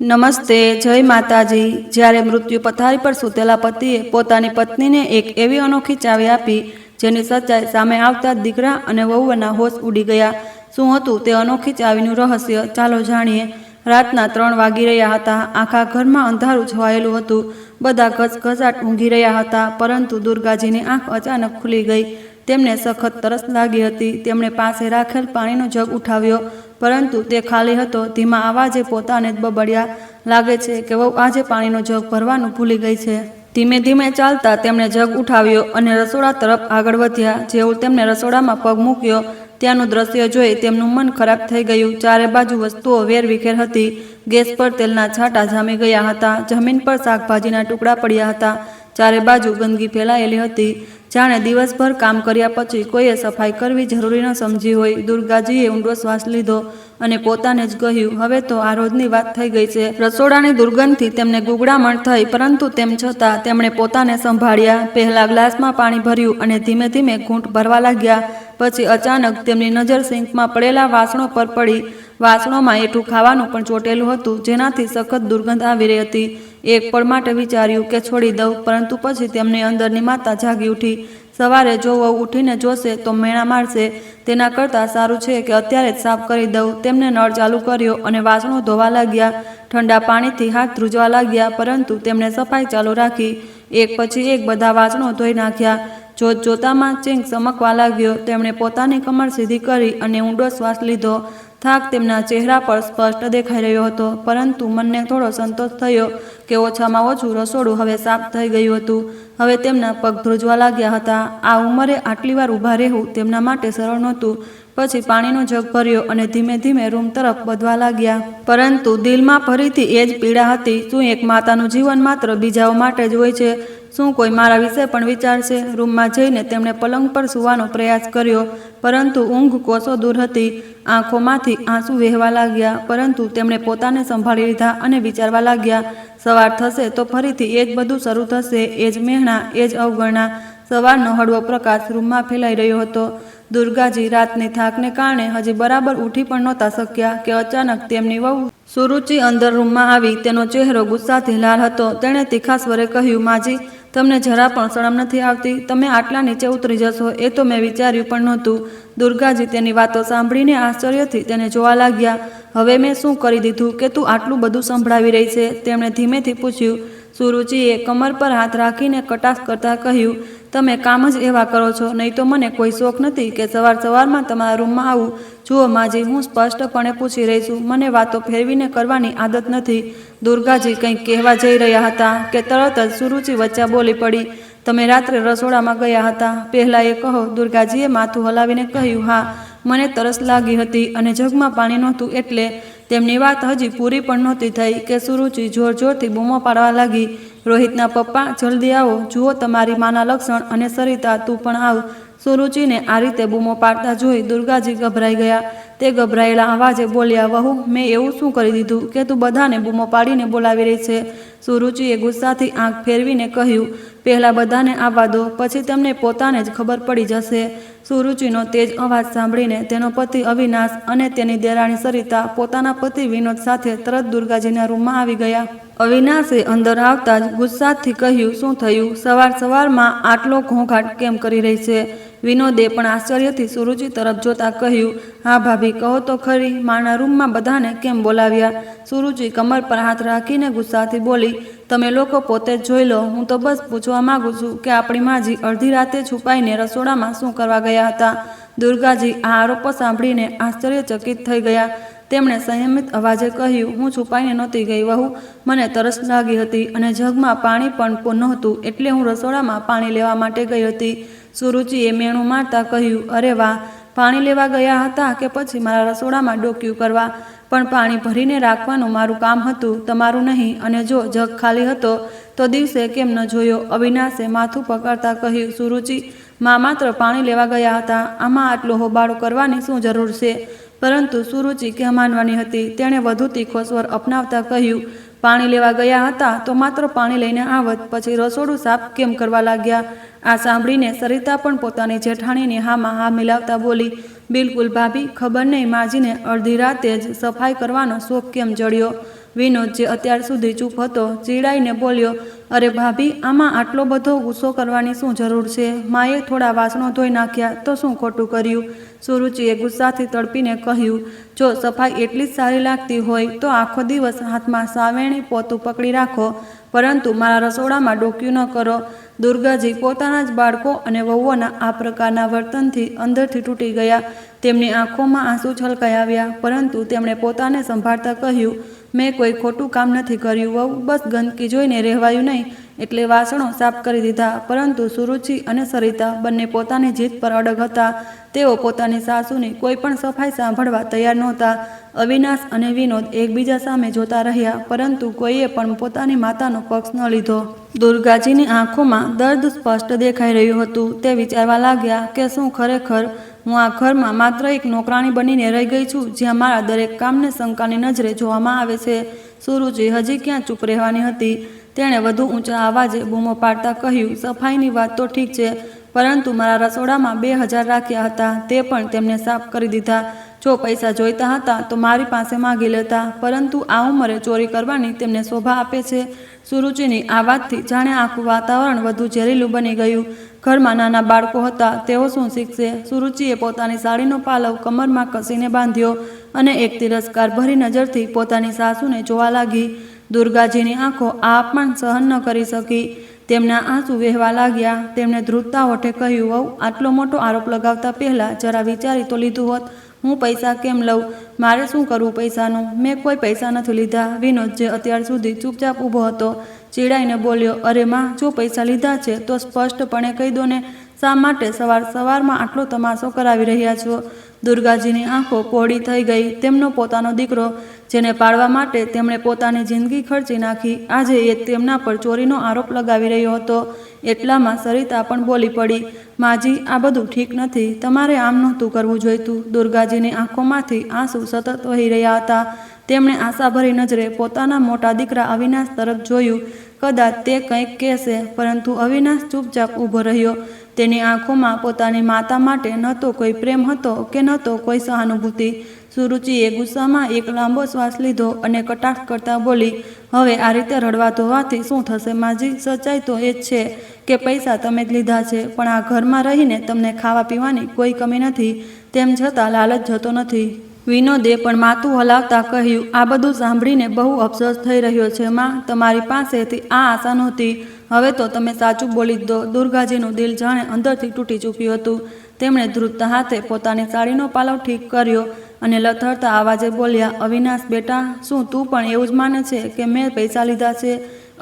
નમસ્તે, જય માતાજી। જ્યારે મૃત્યુ પથારી પર સૂતેલા પતિએ પોતાની પત્નીને એક એવી અનોખી ચાવી આપી જેની સચ્ચાઈ સામે આવતા દીકરા અને વહુના હોશ ઉડી ગયા। શું હતું તે અનોખી ચાવીનું રહસ્ય? ચાલો જાણીએ। રાતના 3 વાગી રહ્યા હતા। આખા ઘરમાં અંધારું છવાયેલું હતું। બધા ઘસઘસાટ ઊંઘી રહ્યા હતા, પરંતુ દુર્ગાજીની આંખ અચાનક ખુલી ગઈ। તેમને સખત તરસ લાગી હતી। તેમણે પાસે રાખેલ પાણીનો જગ ઉઠાવ્યો, પરંતુ તે ખાલી હતો। ધીમા અવાજે પોતાને જ બબડ્યા, લાગે છે કે વહુ આજે પાણીનો જગ ભરવાનું ભૂલી ગઈ છે। ધીમે ધીમે ચાલતા તેમણે જગ ઉઠાવ્યો અને રસોડા તરફ આગળ વધ્યા। જેવું તેમણે રસોડામાં પગ મૂક્યો, ત્યાંનું દ્રશ્ય જોઈ તેમનું મન ખરાબ થઈ ગયું। ચારે બાજુ વસ્તુઓ વેરવિખેર હતી। ગેસ પર તેલના છાંટા જામી ગયા હતા। જમીન પર શાકભાજીના ટુકડા પડ્યા હતા। ચારે બાજુ ગંદકી ફેલાયેલી હતી, જાણે દિવસભર કામ કર્યા પછી કોઈએ સફાઈ કરવી જરૂરી ન સમજી હોય। દુર્ગાજીએ ઊંડો શ્વાસ લીધો અને પોતાને જ કહ્યું, હવે તો આ રોજની વાત થઈ ગઈ છે। રસોડાની દુર્ગંધથી તેમને ગુગડામણ થઈ, પરંતુ તેમ છતાં તેમણે પોતાને સંભાળ્યા। પહેલા ગ્લાસમાં પાણી ભર્યું અને ધીમે ધીમે ઘૂંટ ભરવા લાગ્યા। પછી અચાનક તેમની નજર સિંકમાં પડેલા વાસણો પર પડી। વાસણોમાં એઠું ખાવાનું પણ ચોટેલું હતું, જેનાથી સખત દુર્ગંધ આવી રહી હતી। એક પળ માટે વિચાર્યું કે છોડી દઉં, પરંતુ પછી તેમની અંદરની માતા જાગી ઉઠી। સવારે જો વહુ ઉઠીને જોશે તો મેણા મારશે, તેના કરતાં સારું છે કે અત્યારે જ સાફ કરી દઉં। તેમને નળ ચાલુ કર્યો અને વાસણો ધોવા લાગ્યા। ઠંડા પાણીથી હાથ ધ્રુજવા લાગ્યા, પરંતુ તેમણે સફાઈ ચાલુ રાખી। એક પછી એક બધા વાસણો ધોઈ નાખ્યા। જોત જોતામાં ચીંગ ચમકવા લાગ્યો। તેમણે પોતાની કમર સીધી કરી અને ઊંડો શ્વાસ લીધો। થાક તેમના ચહેરા પર સ્પષ્ટ દેખાઈ રહ્યો હતો, પરંતુ મનને થોડો સંતોષ થયો કે ઓછામાં ઓછું રસોડું હવે સાફ થઈ ગયું હતું। હવે તેમના પગ ધ્રુજવા લાગ્યા હતા। આ ઉંમરે આટલી વાર ઊભા રહેવું તેમના માટે સરળ નહોતું। પછી પાણીનો જગ ભર્યો અને ધીમે ધીમે રૂમ તરફ વધવા લાગ્યા, પરંતુ દિલમાં ફરીથી એ જ પીડા હતી। શું એક માતાનું જીવન માત્ર બીજાઓ માટે જ હોય છે? શું કોઈ મારા વિશે પણ વિચારશે? રૂમમાં જઈને તેમણે પલંગ પર સૂવાનો પ્રયાસ કર્યો, પરંતુ ઊંઘ કોસો દૂર હતી। આંખોમાંથી આંસુ વહેવા લાગ્યા, પરંતુ તેમણે પોતાને સંભાળી લીધા અને વિચારવા લાગ્યા, સવાર થશે તો ફરીથી એ જ બધું શરૂ થશે। એ જ મહેણા, એ જ અવગણના। સવારનો હળવો પ્રકાશ રૂમમાં ફેલાઈ રહ્યો હતો। દુર્ગાજી રાતની થાકને કારણે હજી બરાબર ઉઠી પણ નહોતા શક્યા કે અચાનક તેમની વહુ સુરુચિ અંદર રૂમમાં આવી। તેનો ચહેરો ગુસ્સાથી લાલ હતો। તેણે તીખા સ્વરે કહ્યું, માજી, તમને જરા પણ શરમ નથી આવતી? તમે આટલા નીચે ઉતરી જશો એ તો મેં વિચાર્યું પણ નહોતું। દુર્ગાજી તેની વાતો સાંભળીને આશ્ચર્યથી તેને જોવા લાગ્યા। હવે મેં શું કરી દીધું કે તું આટલું બધું સંભળાવી રહી છે? તેમણે ધીમેથી પૂછ્યું। સુરુચિએ કમર પર હાથ રાખીને કટાક્ષ કરતા કહ્યું, તમે કામ જ એવા કરો છો, નહીં તો મને કોઈ શોખ નથી કે સવાર સવારમાં તમારા રૂમમાં આવું। જુઓ માજી, હું સ્પષ્ટપણે પૂછી રહી છું, મને વાતો ફેરવીને કરવાની આદત નથી। દુર્ગાજી કંઈક કહેવા જઈ રહ્યા હતા કે તરત જ સુરુચિ વચ્ચે બોલી પડી, તમે રાત્રે રસોડામાં ગયા હતા? પહેલાં એ કહો। દુર્ગાજીએ માથું હલાવીને કહ્યું, હા, મને તરસ લાગી હતી અને જગમાં પાણી નહોતું એટલે। તેમની વાત હજી પૂરી પણ નહોતી થઈ કે સુરુચિ જોર જોરથી બૂમો પાડવા લાગી, રોહિતના પપ્પા, જલ્દી આવો, જુઓ તમારી માના લક્ષણ, અને સરિતા તું પણ આવ। સુરુચિને આ રીતે બૂમો પાડતા જોઈ દુર્ગાજી ગભરાઈ ગયા। તે ગભરાયેલા અવાજે બોલ્યા, વહુ, મેં એવું શું કરી દીધું કે તું બધાને બૂમો પાડીને બોલાવી રહી છે? સુરુચિએ ગુસ્સાથી આંખ ફેરવીને કહ્યું, પહેલાં બધાને આવવા દો, પછી તમને પોતાને જ ખબર પડી જશે। સુરુચિનો તેજ અવાજ સાંભળીને તેનો પતિ અવિનાશ અને તેની દેરાણી સરિતા પોતાના પતિ વિનોદ સાથે તરત દુર્ગાજીના રૂમમાં આવી ગયા। અવિનાશે અંદર આવતા જ ગુસ્સાથી કહ્યું, શું થયું? સવાર સવારમાં આટલો ઘોંઘાટ કેમ કરી રહી છે? વિનોદે પણ આશ્ચર્યથી સુરુચિ તરફ જોતા કહ્યું, હા ભાભી, કહો તો ખરી, માના રૂમમાં બધાને કેમ બોલાવ્યા? સુરુચિ કમર પર હાથ રાખીને ગુસ્સાથી બોલી, તમે લોકો પોતે જ જોઈ લો, હું તો બસ પૂછવા માંગુ છું કે આપણી માજી અડધી રાતે છુપાઈને રસોડામાં શું કરવા ગયા હતા? દુર્ગાજી આ આરોપો સાંભળીને આશ્ચર્યચકિત થઈ ગયા। તેમણે સંયમિત અવાજે કહ્યું, હું છુપાઈને નહોતી ગઈ વહુ, મને તરસ લાગી હતી અને જગમાં પાણી પણ નહોતું, એટલે હું રસોડામાં પાણી લેવા માટે ગઈ હતી। સુરુચિએ મેણું મારતા કહ્યું, અરે વાહ, પાણી લેવા ગયા હતા કે પછી મારા રસોડામાં ડોક્યું કરવા? પણ પાણી ભરીને રાખવાનું મારું કામ હતું, તમારું નહીં, અને જો જગ ખાલી હતો તો દિવસે કેમ ન જોયો? અવિનાશે માથું પકડતા કહ્યું, સુરુચિ, માં માત્ર પાણી લેવા ગયા હતા, આમાં આટલો હોબાળો કરવાની શું જરૂર છે? પરંતુ સુરુચિ ક્યાં માનવાની હતી? તેણે વધુ તીખો સ્વર અપનાવતા કહ્યું, પાણી લેવા ગયા હતા તો માત્ર પાણી લઈને આવત, પછી રસોડું સાફ કેમ કરવા લાગ્યા? આ સાંભળીને સરિતા પણ પોતાની જેઠાણીની હામાં હા મિલાવતા બોલી, બિલકુલ ભાભી, ખબર નહીં માજીને અડધી રાતે જ સફાઈ કરવાનો શોખ કેમ જડ્યો? વિનોદ, જે અત્યાર સુધી ચૂપ હતો, ચીડાઈને બોલ્યો, અરે ભાભી, આમાં આટલો બધો ગુસ્સો કરવાની શું જરૂર છે? માએ થોડા વાસણો ધોઈ નાખ્યા તો શું ખોટું કર્યું? સુરુચિએ ગુસ્સાથી તડપીને કહ્યું, જો સફાઈ એટલી જ સારી લાગતી હોય તો આખો દિવસ હાથમાં સાવેણી પોતું પકડી રાખો, પરંતુ મારા રસોડામાં ડોક્યું ન કરો. દુર્ગાજી પોતાના જ બાળકો અને વહુઓના આ પ્રકારના વર્તનથી અંદરથી તૂટી ગયા. તેમની આંખોમાં આંસુ છલકાઈ આવ્યા, પરંતુ તેમણે પોતાને સંભાળતા કહ્યું, મેં કોઈ ખોટું કામ નથી કર્યું વહુ, બસ ગંદકી જોઈને રહેવાયું નહીં એટલે વાસણો સાફ કરી દીધા. પરંતુ સુરુચિ અને સરિતા બંને પોતાની જીદ પર અડગ હતા. તેઓ પોતાની સાસુની કોઈ પણ સફાઈ સાંભળવા તૈયાર નહોતા. અવિનાશ અને વિનોદ એકબીજા સામે જોતા રહ્યા, પરંતુ કોઈએ પણ પોતાની માતાનો પક્ષ ન લીધો. દુર્ગાજીની આંખોમાં દર્દ સ્પષ્ટ દેખાઈ રહ્યું હતું. તે વિચારવા લાગ્યા કે શું ખરેખર હું આ ઘરમાં માત્ર એક નોકરાણી બનીને રહી ગઈ છું, જ્યાં મારા દરેક કામને શંકાની નજરે જોવામાં આવે છે? સુરુચિ હજી ક્યાં ચૂપ રહેવાની હતી. તેણે વધુ ઊંચા અવાજે બૂમો પાડતા કહ્યું, સફાઈની વાત તો ઠીક છે, પરંતુ મારા રસોડામાં 2000 રાખ્યા હતા, તે પણ તેમને સાફ કરી દીધા. જો પૈસા જોઈતા હતા તો મારી પાસે માગી લેતા, પરંતુ આ ઉંમરે ચોરી કરવાની તેમને શોભા આપે છે. સુરુચિની આ વાતથી જાણે આખું વાતાવરણ વધુ ઝેરીલું બની ગયું. ઘરમાં નાના બાળકો હતા, તેઓ શું શીખશે? સુરુચિએ પોતાની સાડીનો પાલવ કમરમાં કસીને બાંધ્યો અને એક તિરસ્કાર ભરી નજરથી પોતાની સાસુને જોવા લાગી. દુર્ગાજીની આંખો આ અપમાન સહન ન કરી શકી. તેમના આંસુ વહેવા લાગ્યા. તેમણે ધ્રુજતા હોઠે કહ્યું, વહુ, આટલો મોટો આરોપ લગાવતા પહેલાં જરા વિચારી તો લીધું હોત. હું પૈસા કેમ લઉં? મારે શું કરવું પૈસાનું? મેં કોઈ પૈસા નથી લીધા. વિનોદ, જે અત્યાર સુધી ચૂપચાપ ઊભો હતો, ચીડાઈને બોલ્યો, અરે માં, જો પૈસા લીધા છે તો સ્પષ્ટપણે કહી દો ને. શા માટે સવારમાં આટલો તમાશો કરાવી રહ્યા છો? દુર્ગાજીની આંખો પહોળી થઈ ગઈ. તેમનો પોતાનો દીકરો, જેને પાળવા માટે તેમણે પોતાની જિંદગી ખર્ચી નાખી, આજે એ તેમના પર ચોરીનો આરોપ લગાવી રહ્યો હતો. એટલામાં સરિતા પણ બોલી પડી, માજી, આ બધું ઠીક નથી. તમારે આમ નહોતું કરવું જોઈતું. દુર્ગાજીની આંખોમાંથી આંસુ સતત વહી રહ્યા હતા. તેમણે આશાભરી નજરે પોતાના મોટા દીકરા અવિનાશ તરફ જોયું. કદાચ તે કંઈક કહેશે, પરંતુ અવિનાશ ચૂપચાપ ઊભો રહ્યો. તેની આંખોમાં પોતાની માતા માટે ન તો કોઈ પ્રેમ હતો કે ન તો કોઈ સહાનુભૂતિ. સુરુચિએ ગુસ્સામાં એક લાંબો શ્વાસ લીધો અને કટાક્ષ કરતા બોલી, હવે આ રીતે રડવા ધોવાથી શું થશે માજી? સચ્ચાઈ તો એ જ છે કે પૈસા તમે જ લીધા છે, પણ આ ઘરમાં રહીને તમને ખાવા પીવાની કોઈ કમી નથી. તેમ છતાં લાલચ જતો નથી. વિનોદે પણ માથું હલાવતા કહ્યું, આ બધું સાંભળીને બહુ અફસોસ થઈ રહ્યો છે માં. તમારી પાસેથી આ આશા નહોતી. હવે તો તમે સાચું બોલી જ દો. દુર્ગાજીનું દિલ જાણે અંદરથી તૂટી ચૂક્યું હતું. તેમણે ધ્રુજતા હાથે પોતાની સાડીનો પાલવ ઠીક કર્યો અને લથડતા અવાજે બોલ્યા, અવિનાશ બેટા, શું તું પણ એવું જ માને છે કે મેં પૈસા લીધા છે?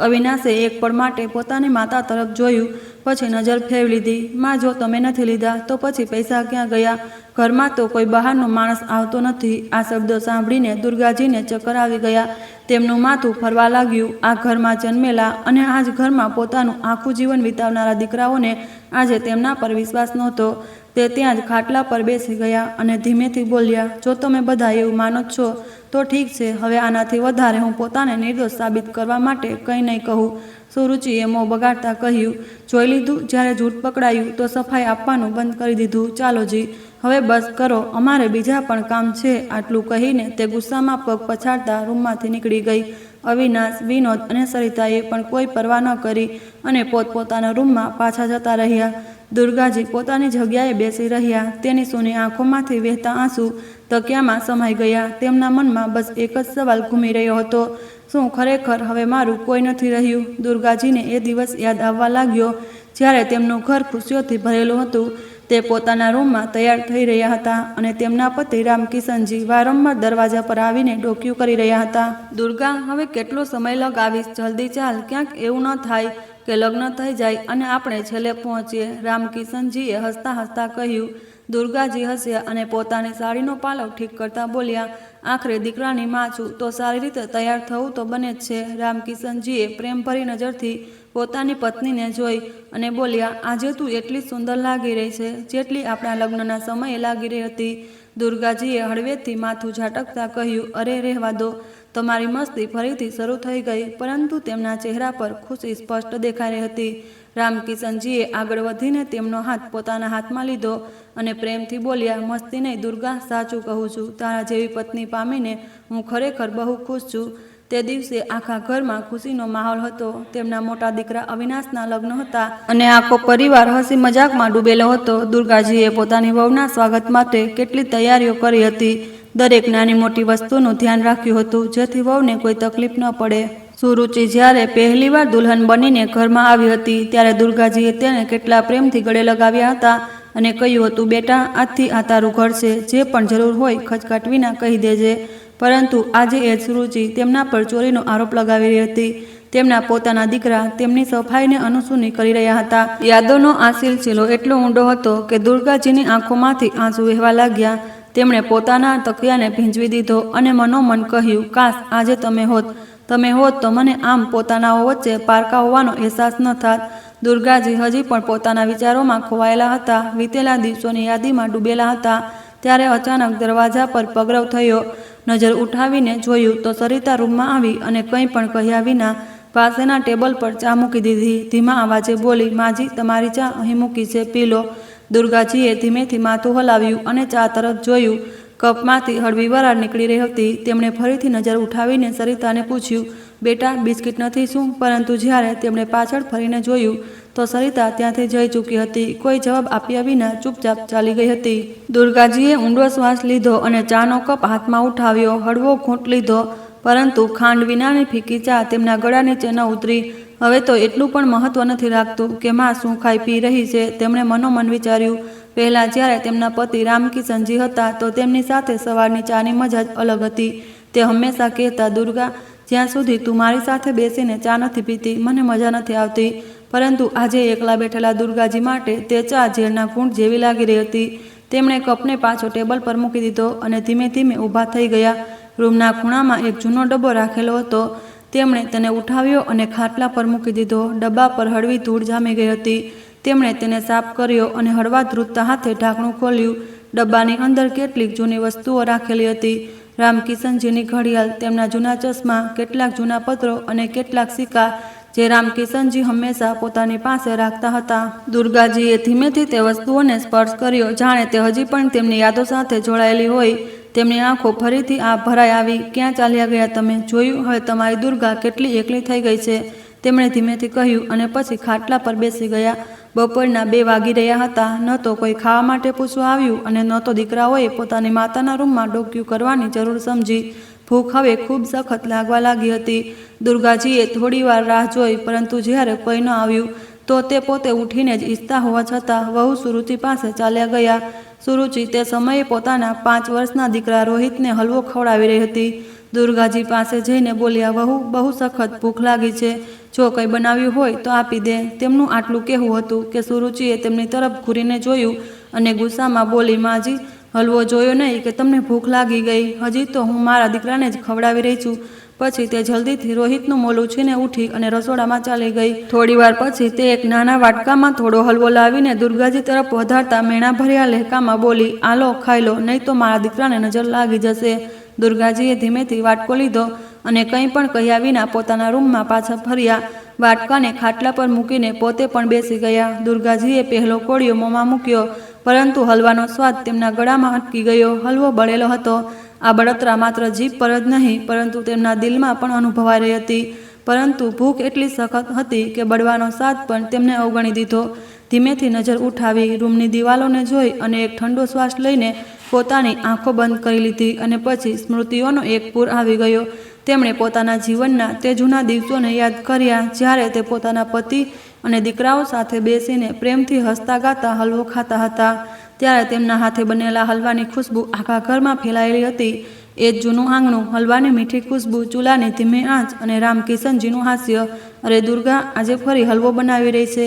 અવિનાશે એક પળ માટે પોતાની માતા તરફ જોયું, પછી નજર ફેરવી લીધી. માં, જો તમે નથી લીધા તો પછી પૈસા ક્યાં ગયા? ઘરમાં તો કોઈ બહારનો માણસ આવતો નથી. આ શબ્દો સાંભળીને દુર્ગાજીને ચક્કર આવી ગયા. તેમનું માથું ફરવા લાગ્યું. આ ઘરમાં જન્મેલા અને આ જ ઘરમાં પોતાનું આખું જીવન વિતાવનારા દીકરાઓને આજે તેમના પર વિશ્વાસ નહોતો. તે ત્યાં જ ખાટલા પર બેસી ગયા અને ધીમેથી બોલ્યા, જો તમે બધા એવું માનો છો તો ઠીક છે. હવે આનાથી વધારે હું પોતાને નિર્દોષ સાબિત કરવા માટે કંઈ નહીં કહું. સુરુચિએ મોં બગાડતા કહ્યું, જોઈ લીધું, જ્યારે જૂઠ પકડાયું તો સફાઈ આપવાનું બંધ કરી દીધું. ચાલો જી, હવે બસ કરો, અમારે બીજા પણ કામ છે. આટલું કહીને તે ગુસ્સામાં પગ પછાડતા રૂમમાંથી નીકળી ગઈ. અવિનાશ, વિનોદ અને સરિતાએ પણ કોઈ પરવા ન કરી અને પોતપોતાના રૂમમાં પાછા જતા રહ્યા. દુર્ગાજી પોતાની જગ્યાએ બેસી રહ્યા. તેની સૂની આંખોમાંથી વહેતા આંસુ તકિયામાં સમાઈ ગયા. તેમના મનમાં બસ એક જ સવાલ ઘૂમી રહ્યો હતો, શું ખરેખર હવે મારું કોઈ નથી રહ્યું? દુર્ગાજીને એ દિવસ યાદ આવવા લાગ્યો જ્યારે તેમનું ઘર ખુશીઓથી ભરેલું હતું. તે પોતાના રૂમમાં તૈયાર થઈ રહ્યા હતા અને તેમના પતિ રામકિશનજી વારંવાર દરવાજા પર આવીને ડોક્યું કરી રહ્યા હતા. દુર્ગા, હવે કેટલો સમય લગાવીશ? જલ્દી ચાલ, ક્યાંક એવું ન થાય કે લગ્ન થઈ જાય અને આપણે છેલ્લે પહોંચીએ. રામકિશનજીએ હસતા હસતા કહ્યું. દુર્ગાજી હસ્યા અને પોતાની સાડીનો પાલવ ઠીક કરતા બોલ્યા, આખરે દીકરાની માં છું તો સારી રીતે તૈયાર થવું તો બને જ છે. રામકિશનજીએ પ્રેમભરી નજરથી પોતાની પત્નીને જોઈ અને બોલ્યા, આજે તું એટલી સુંદર લાગી રહી છે જેટલી આપણા લગ્નના સમયે લાગી રહી હતી. દુર્ગાજીએ હળવેથી માથું ઝાટકતા કહ્યું, અરે રહેવા દો, તમારી મસ્તી ફરીથી શરૂ થઈ ગઈ. પરંતુ તેમના ચહેરા પર ખુશી સ્પષ્ટ દેખાઈ રહી હતી. રામકિશનજીએ આગળ વધીને તેમનો હાથ પોતાના હાથમાં લીધો અને પ્રેમથી બોલ્યા, મસ્તી નહીં દુર્ગા, સાચું કહું છું, તારા જેવી પત્ની પામીને હું ખરેખર બહુ ખુશ છું. તે દિવસે આખા ઘરમાં ખુશીનો માહોલ હતો. તેમના મોટા દીકરા અવિનાશના લગ્ન હતા અને આખો પરિવાર હસી મજાકમાં ડૂબેલો હતો. દુર્ગાજીએ પોતાની વહુના સ્વાગત માટે કેટલી તૈયારીઓ કરી હતી. દરેક નાની મોટી વસ્તુનું ધ્યાન રાખ્યું હતું જેથી વહુને કોઈ તકલીફ ન પડે. સુરુચિ જ્યારે પહેલીવાર દુલ્હન બનીને ઘરમાં આવી હતી ત્યારે દુર્ગાજીએ તેને કેટલા પ્રેમથી ગળે લગાવ્યા હતા અને કહ્યું હતું, બેટા, આજથી આ તારું ઘર છે. જે પણ જરૂર હોય ખચકાટ વિના કહી દેજે. પરંતુ આજે એ જ સુરુચિ તેમના પર ચોરીનો આરોપ લગાવી રહી હતી. તેમના પોતાના દીકરા તેમની સફાઈને અનુસૂની કરી રહ્યા હતા. યાદોનો આ સિલસિલો એટલો ઊંડો હતો કે દુર્ગાજીની આંખોમાંથી આંસુ વહેવા લાગ્યા. તેમણે પોતાના તકિયાને ભીંજવી દીધો અને મનોમન કહ્યું, કાશ આજે તમે હોત તો મને આમ પોતાનાઓ વચ્ચે પારકા હોવાનો અહેસાસ ન થાત. દુર્ગાજી હજી પણ પોતાના વિચારોમાં ખોવાયેલા હતા. વીતેલા દિવસોની યાદીમાં ડૂબેલા હતા. ત્યારે અચાનક દરવાજા પર પગરવ થયો. નજર ઉઠાવીને જોયું તો સરિતા રૂમમાં આવી અને કંઈ પણ કહ્યા વિના પાસેના ટેબલ પર ચા મૂકી દીધી. ધીમા અવાજે બોલી, માજી, તમારી ચા અહીં મૂકી છે, પી લો. દુર્ગાજીએ ધીમેથી માથું હલાવ્યું અને ચા તરફ જોયું. કપમાંથી હળવી વરાળ નીકળી રહી હતી. તેમણે ફરીથી નજર ઉઠાવીને સરિતાને પૂછ્યું, બેટા, બિસ્કિટ નથી શું? પરંતુ જ્યારે તેમણે પાછળ ફરીને જોયું તો સરિતા ત્યાંથી જઈ ચૂકી હતી. કોઈ જવાબ આપ્યા વિના ચૂપચાપ ચાલી ગઈ હતી. દુર્ગાજીએ ઊંડો શ્વાસ લીધો અને ચાનો કપ હાથમાં ઉઠાવ્યો. હળવો ઘૂંટ લીધો, પરંતુ ખાંડ વિનાની ફીકી ચા તેમના ગળા નીચે ન ઉતરી. હવે તો એટલું પણ મહત્વ નથી રાખતું કે માં શું ખાઈ પી રહી છે, તેમણે મનોમન વિચાર્યું. પહેલાં જ્યારે તેમના પતિ રામકિશનજી હતા તો તેમની સાથે સવારની ચાની મજા જ અલગ હતી. તે હંમેશા કહેતા, દુર્ગા, જ્યાં સુધી તું મારી સાથે બેસીને ચા નથી પીતી મને મજા નથી આવતી. પરંતુ આજે એકલા બેઠેલા દુર્ગાજી માટે તે ચા ઝેરના ઘૂંટ જેવી લાગી રહી હતી. તેમણે કપને પાછો ટેબલ પર મૂકી દીધો અને ધીમે ધીમે ઊભા થઈ ગયા. રૂમના ખૂણામાં એક જૂનો ડબ્બો રાખેલો હતો. તેમણે તેને ઉઠાવ્યો અને ખાટલા પર મૂકી દીધો. ડબ્બા પર હળવી ધૂળ જામી ગઈ હતી. તેમણે તેને સાફ કર્યો અને હળવા ધ્રુજતા હાથે ઢાંકણું ખોલ્યું. ડબ્બાની અંદર કેટલીક જૂની વસ્તુઓ રાખેલી હતી. રામકિશનજીની ઘડિયાળ, તેમના જૂના ચશ્મા, કેટલાક જૂના પત્રો અને કેટલાક સિક્કા જે રામકિશનજી હંમેશા પોતાની પાસે રાખતા હતા. દુર્ગાજીએ ધીમેથી તે વસ્તુઓને સ્પર્શ કર્યો, જાણે તે હજી પણ તેમની યાદો સાથે જોડાયેલી હોય. તેમની આંખો ફરીથી ભરાઈ આવી. ક્યાં ચાલ્યા ગયા તમે? જોયું, હવે તમારી દુર્ગા કેટલી એકલી થઈ ગઈ છે, તેમણે ધીમેથી કહ્યું અને પછી ખાટલા પર બેસી ગયા. બપોરના 2 વાગી રહ્યા હતા. ન તો કોઈ ખાવા માટે પૂછવા આવ્યું અને ન તો દીકરાઓએ પોતાની માતાના રૂમમાં ડોક્યું કરવાની જરૂર સમજી. ભૂખ હવે ખૂબ સખત લાગવા લાગી હતી. દુર્ગાજીએ થોડી વાર રાહ જોઈ, પરંતુ જ્યારે કોઈ ન આવ્યું તો તે પોતે ઉઠીને જ ઈચ્છતા હોવા છતાં વહુ સુરુચિ પાસે ચાલ્યા ગયા. સુરુચિ તે સમયે પોતાના 5 વર્ષના દીકરા રોહિતને હલવો ખવડાવી રહી હતી. દુર્ગાજી પાસે જઈને બોલ્યા, વહુ, બહુ સખત ભૂખ લાગી છે, જો કંઈ બનાવ્યું હોય તો આપી દે. તેમનું આટલું કહેવું હતું કે સુરુચિએ તેમની તરફ ઘૂરીને જોયું અને ગુસ્સામાં બોલી, માજી, હલવો જોયો નહીં કે તમને ભૂખ લાગી ગઈ? હજી તો હું મારા દીકરાને જ ખવડાવી રહી છું. પછી તે જલ્દીથી રોહિતનું મોલું છીને ઉઠી અને રસોડામાં ચાલી ગઈ. થોડીવાર પછી તે એક નાના વાટકામાં થોડો હલવો લાવીને દુર્ગાજી તરફ વધારતા મેણા ભર્યા લહેકામાં બોલી, આ લો, ખાઈ લો, નહીં તો મારા દીકરાને નજર લાગી જશે. દુર્ગાજીએ ધીમેથી વાટકો લીધો અને કંઈ પણ કહ્યા વિના પોતાના રૂમમાં પાછા ફર્યા. વાટકાને ખાટલા પર મૂકીને પોતે પણ બેસી ગયા. દુર્ગાજીએ પહેલો કોળિયો મોંમાં મૂક્યો, પરંતુ હલવાનો સ્વાદ તેમના ગળામાં અટકી ગયો. હલવો બળેલો હતો. આ બળતરા માત્ર જીભ પર જ નહીં પરંતુ તેમના દિલમાં પણ અનુભવાઈ રહી હતી. પરંતુ ભૂખ એટલી સખત હતી કે બળવાનો સ્વાદ પણ તેમને અવગણી દીધો. ધીમેથી નજર ઉઠાવી, રૂમની દિવાલોને જોઈ અને એક ઠંડો શ્વાસ લઈને પોતાની આંખો બંધ કરી લીધી. અને પછી સ્મૃતિઓનો એક પૂર આવી ગયો. તેમણે પોતાના જીવનના તે જૂના દિવસોને યાદ કર્યા જ્યારે તે પોતાના પતિ અને દીકરાઓ સાથે બેસીને પ્રેમથી હસતા ગાતા હલવો ખાતા હતા. ત્યારે તેમના હાથે બનેલા હલવાની ખુશ્બુ આખા ઘરમાં ફેલાયેલી હતી. એ જ જૂનું આંગણું, હલવાની મીઠી ખુશ્બુ, ચૂલાની ધીમી આંચ અને રામકિશનજીનું હાસ્ય. અરે દુર્ગા, આજે ફરી હલવો બનાવી રહી છે.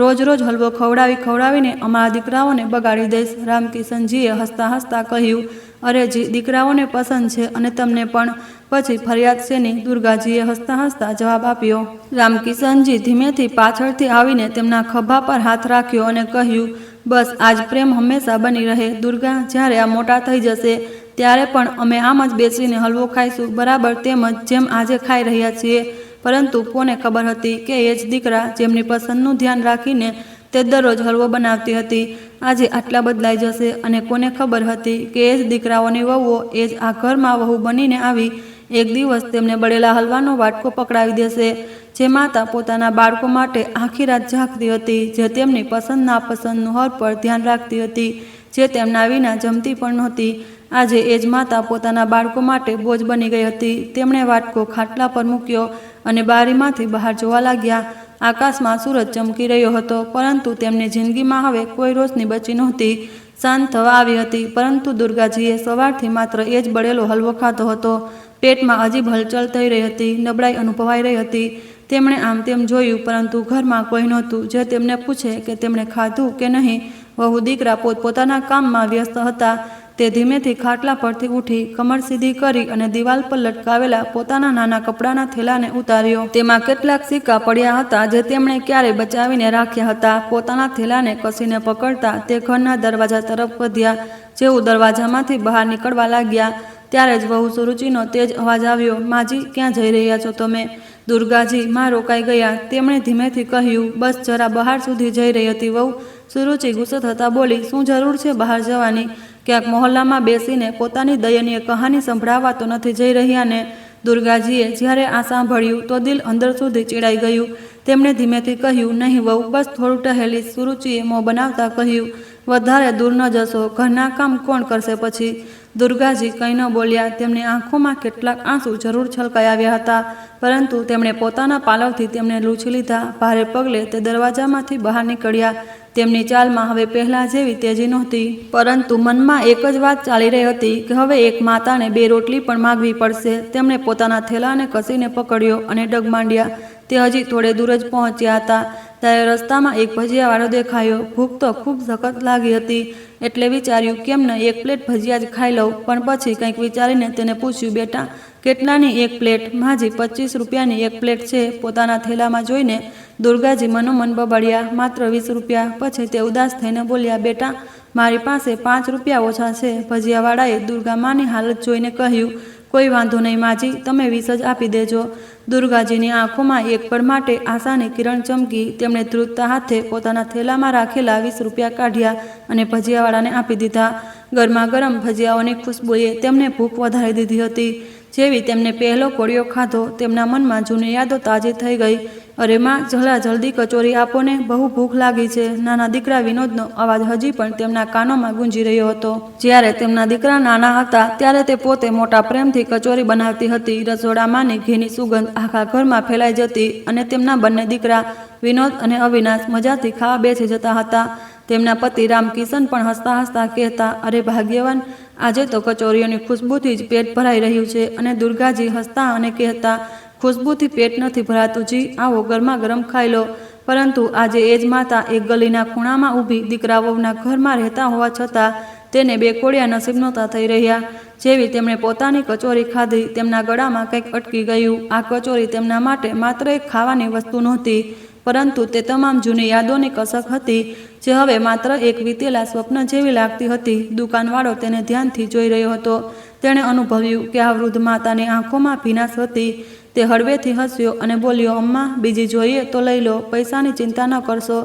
રોજ રોજ હલવો ખવડાવીને અમારા દીકરાઓને બગાડી દઈશ. રામકિશનજીએ હસતા હસતા કહ્યું, અરે જી, દીકરાઓને પસંદ છે અને તમને પણ. પછી ફરિયાદ શેની? દુર્ગાજીએ હસતા હસતા જવાબ આપ્યો. રામકિશનજી ધીમેથી પાછળથી આવીને તેમના ખભા પર હાથ રાખ્યો અને કહ્યું, બસ આજ પ્રેમ હંમેશા બની રહે. દુર્ગા, જ્યારે આ મોટા થઈ જશે ત્યારે પણ અમે આમ જ બેસીને હલવો ખાઈશું, બરાબર તેમ જ જેમ આજે ખાઈ રહ્યા છીએ. પરંતુ કોને ખબર હતી કે એ જ દીકરા જેમની પસંદનું ધ્યાન રાખીને તે દરરોજ હલવો બનાવતી હતી આજે આટલા બદલાઈ જશે. અને કોને ખબર હતી કે એ જ દીકરાઓની વહુઓ એ જ આ ઘરમાં વહુ બનીને આવી એક દિવસ તેમને બળેલા હલવાનો વાટકો પકડાવી દેશે। જે માતા પોતાના બાળકો માટે આખી રાત જાગતી હતી, જે તેમની પસંદ નાપસંદનું હર પર ધ્યાન રાખતી હતી, જે તેમના વિના જમતી પણ નહોતી, આજે એ જ માતા પોતાના બાળકો માટે બોજ બની ગઈ હતી। તેમણે વાટકો ખાટલા પર મૂક્યો અને બારીમાંથી બહાર જોવા લાગ્યા। આકાશમાં સૂરજ ચમકી રહ્યો હતો, પરંતુ તેમની જિંદગીમાં હવે કોઈ રોશની બચી નહોતી। સાંજ થવા આવી હતી, પરંતુ દુર્ગાજીએ સવારથી માત્ર એ જ બળેલો હલવો ખાધો હતો। પેટમાં અજીબ હલચલ થઈ રહી હતી, નબળાઈ અનુભવાઈ રહી હતી। તેમણે આમ તેમ જોયું, પરંતુ ઘરમાં કોઈ નહોતું જે તેમને પૂછે કે તેમણે ખાધું કે નહીં। વહુ દીકરા પોતપોતાના કામમાં વ્યસ્ત હતા। તે ધીમેથી ખાટલા પરથી ઉઠી, કમર સીધી કરી અને દિવાલ પર લટકાવેલા પોતાના નાના કપડાના થેલાને ઉતાર્યો। તેમાં કેટલાક સિક્કા પડ્યા હતા જે તેમણે ક્યારેય બચાવીને રાખ્યા હતા। પોતાના થેલાને કસીને પકડતા તે ઘરના દરવાજા તરફ વધ્યા। જેવું દરવાજામાંથી બહાર નીકળવા લાગ્યા, ત્યારે જ વહુ સુરુચિનો તેજ અવાજ આવ્યો, માજી, ક્યાં જઈ રહ્યા છો તમે? દુર્ગાજી માં રોકાઈ ગયા। તેમણે ધીમેથી કહ્યું, બસ જરા બહાર સુધી જઈ રહી હતી વહુ। સુરુચિ ગુસ્સે થતાં બોલી, શું જરૂર છે બહાર જવાની? ક્યાંક મહોલ્લામાં બેસીને પોતાની દયનીય કહાની સંભળાવવા તો નથી જઈ રહ્યા ને? દુર્ગાજીએ જ્યારે આ સાંભળ્યું તો દિલ અંદર સુધી ચીડાઈ ગયું। તેમણે ધીમેથી કહ્યું, નહીં વહુ, બસ થોડું ટહેલીશ। સુરુચિએ મોં બનાવતા કહ્યું, વધારે દૂર ન જશો, ઘરના કામ કોણ કરશે પછી? દુર્ગાજી કંઈ ન બોલ્યા। તેમની આંખોમાં કેટલાક આંસુ જરૂર છલકાઈ આવ્યા હતા, પરંતુ તેમણે પોતાના પાલવથી તેમને લૂછી લીધા। ભારે પગલે તે દરવાજામાંથી બહાર નીકળ્યા। તેમની ચાલમાં હવે પહેલા જેવી તેજી નહોતી, પરંતુ મનમાં એક જ વાત ચાલી રહી હતી કે હવે એક માતાને 2 રોટલી પણ માગવી પડશે। તેમણે પોતાના થેલાને કસીને પકડ્યો અને ડગ માંડ્યા। તે હજી થોડે દૂર જ પહોંચ્યા હતા ત્યારે રસ્તામાં એક ભજીયાવાળો દેખાયો। ભૂખ તો ખૂબ સખત લાગી હતી, એટલે વિચાર્યું કેમ ન 1 પ્લેટ ભજીયા જ ખાઈ લઉં। પણ પછી કંઈક વિચારીને તેને પૂછ્યું, બેટા, કેટલાની 1 પ્લેટ? માજી, 25 રૂપિયાની 1 પ્લેટ છે। પોતાના થેલામાં જોઈને દુર્ગાજી મનોમન બબડ્યા, માત્ર 20 રૂપિયા? પછી તે ઉદાસ થઈને બોલ્યા, બેટા, મારી પાસે 5 રૂપિયા ઓછા છે। ભજીયાવાળાએ દુર્ગામાની હાલત જોઈને કહ્યું, કોઈ વાંધો નહીં માજી, તમે 20 જ આપી દેજો। દુર્ગાજીની આંખોમાં એક પળ માટે આશાની કિરણ ચમકી। તેમણે ધ્રુજતા હાથે પોતાના થેલામાં રાખેલા 20 રૂપિયા કાઢ્યા અને ભજીયાવાળાને આપી દીધા। ગરમા ગરમ ભજીયાઓની ખુશ્બુએ તેમને ભૂખ વધારી દીધી હતી। જેવી તેમને પહેલો કોળિયો ખાધો, તેમના મનમાં જૂની યાદો તાજી થઈ ગઈ। અરે માં, જરા જલ્દી કચોરી આપો ને, બહુ ભૂખ લાગી છે। નાના દીકરા વિનોદનો અવાજ હજી પણ તેમના કાનોમાં ગુંજી રહ્યો હતો। જ્યારે તેમના દીકરા નાના હતા ત્યારે તે પોતે મોટા પ્રેમથી કચોરી બનાવતી હતી। રસોડામાંની ઘીની સુગંધ આખા ઘરમાં ફેલાઈ જતી અને તેમના બંને દીકરા વિનોદ અને અવિનાશ મજાથી ખાવા બેસી જતા હતા। તેમના પતિ રામકિશન પણ હસતા હસતા કહેતા, અરે ભાગ્યવાન, આજે તો કચોરીઓની ખુશ્બુથી જ પેટ ભરાઈ રહ્યું છે। અને દુર્ગાજી હસતા અને કહેતા, ખુશ્બુથી પેટ નથી ભરાતું જી, આવો ગરમા ગરમ ખાઈ લો। પરંતુ આજે એ જ માતા એક ગલીના ખૂણામાં ઊભી દીકરા વહુના ઘરમાં રહેતા હોવા છતાં તેને 2 કોળિયા નસીબ નહોતા થઈ રહ્યા। જેવી તેમણે પોતાની કચોરી ખાધી, તેમના ગળામાં કંઈક અટકી ગયું। આ કચોરી તેમના માટે માત્ર એક ખાવાની વસ્તુ નહોતી, પરંતુ તે તમામ જૂની યાદોની કસક હતી, જે હવે માત્ર એક વીતેલા સ્વપ્ન જેવી લાગતી હતી। દુકાનવાળો તેને ધ્યાનથી જોઈ રહ્યો હતો। તેણે અનુભવ્યું કે આ વૃદ્ધ માતાની આંખોમાં ભીનાશ હતી। તે હળવેથી હસ્યો અને બોલ્યો, અમ્મા, બીજી જોઈએ તો લઈ લો, પૈસાની ચિંતા ન કરશો।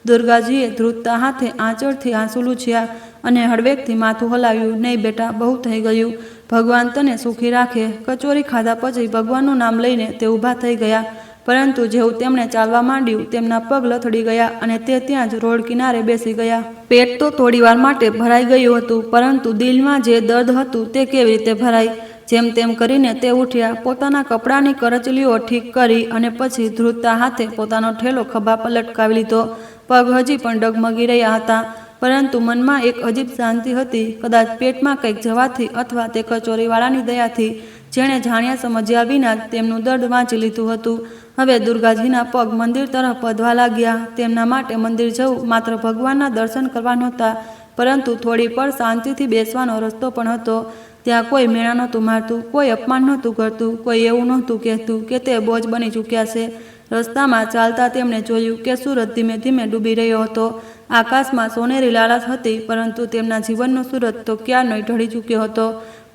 દુર્ગાજીએ ધ્રુજતા હાથે આંચળથી આંસુ લૂછ્યા અને હળવેકથી માથું હલાવ્યું, નહીં બેટા, બહુ થઈ ગયું, ભગવાન તને સુખી રાખે। કચોરી ખાધા પછી ભગવાનનું નામ લઈને તે ઊભા થઈ ગયા, પરંતુ જેવું તેમણે ચાલવા માંડ્યું, તેમના પગ લથડી ગયા અને તે ત્યાં જ રોડ કિનારે બેસી ગયા। પેટ તો થોડીવાર માટે ભરાઈ ગયું હતું, પરંતુ દિલમાં જે દર્દ હતું તે કેવી રીતે ભરાય? જેમ તેમ કરીને તે ઉઠ્યા, પોતાના કપડાની કરચલીઓ ઠીક કરી અને પછી ધ્રુજતા હાથે પોતાનો ઠેલો ખભા પર લટકાવી લીધો। પગ હજી પણ ડગમગી રહ્યા હતા, પરંતુ મનમાં એક અજીબ શાંતિ હતી। કદાચ પેટમાં કંઈક જવાથી અથવા તે કચોરીવાળાની દયાથી, જેણે જાણ્યા સમજ્યા વિના જ તેમનું દર્દ વાંચી લીધું હતું। હવે દુર્ગાજીના પગ મંદિર તરફ વધવા લાગ્યા। તેમના માટે મંદિર જવું માત્ર ભગવાનના દર્શન કરવા નહોતા, પરંતુ થોડી પળ શાંતિથી બેસવાનો રસ્તો પણ હતો। ત્યાં કોઈ મેણા નહોતું મારતું, કોઈ અપમાન નહોતું કરતું, કોઈ એવું નહોતું કહેતું કે તે બોજ બની ચૂક્યા છે। રસ્તામાં ચાલતા તેમણે જોયું કે સૂરજ ધીમે ધીમે ડૂબી રહ્યો હતો। આકાશમાં સોનેરી લાલચ હતી, પરંતુ તેમના જીવનનો સૂરજ તો ક્યારનોય ઢળી ચૂક્યો હતો।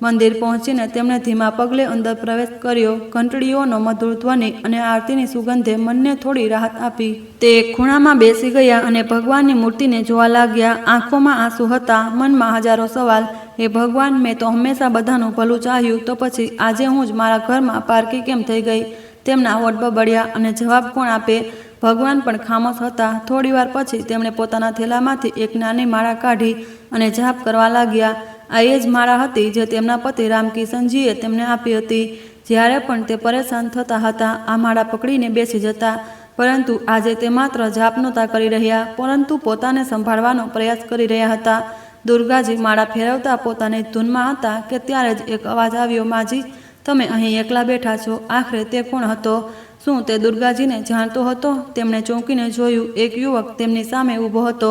મંદિર પહોંચીને તેમણે ધીમા પગલે અંદર પ્રવેશ કર્યો। ઘંટડીઓનો મધુર ધ્વનિ અને આરતીની સુગંધે મનને થોડી રાહત આપી। તે એક ખૂણામાં બેસી ગયા અને ભગવાનની મૂર્તિને જોવા લાગ્યા। આંખોમાં આંસુ હતા, મનમાં હજારો સવાલ। હે ભગવાન, મેં તો હંમેશા બધાનું ભલું ચાહ્યું, તો પછી આજે હું જ મારા ઘરમાં પારકી કેમ થઈ ગઈ? તેમના હોઠ બબડ્યા અને જવાબ કોણ આપે? ભગવાન પણ ખામોશ હતા. થોડીવાર પછી તેમણે પોતાના થેલામાંથી એક નાની માળા કાઢી અને જાપ કરવા લાગ્યા. આ એ જ માળા હતી જે તેમના પતિ રામકિશનજીએ તેમને આપી હતી. જ્યારે પણ તે પરેશાન થતા હતા, આ માળા પકડીને બેસી જતા. પરંતુ આજે તે માત્ર જાપ નહોતા કરી રહ્યા, પરંતુ પોતાને સંભાળવાનો પ્રયાસ કરી રહ્યા હતા. દુર્ગાજી માળા ફેરવતા પોતાની ધૂનમાં હતા કે ત્યારે જ એક અવાજ આવ્યો, માજી, તમે અહીં એકલા બેઠા છો. આખરે તે કોણ હતો? શું તે દુર્ગાજીને જાણતો હતો? તેમણે ચોંકીને જોયું. એક યુવક તેમની સામે ઊભો હતો.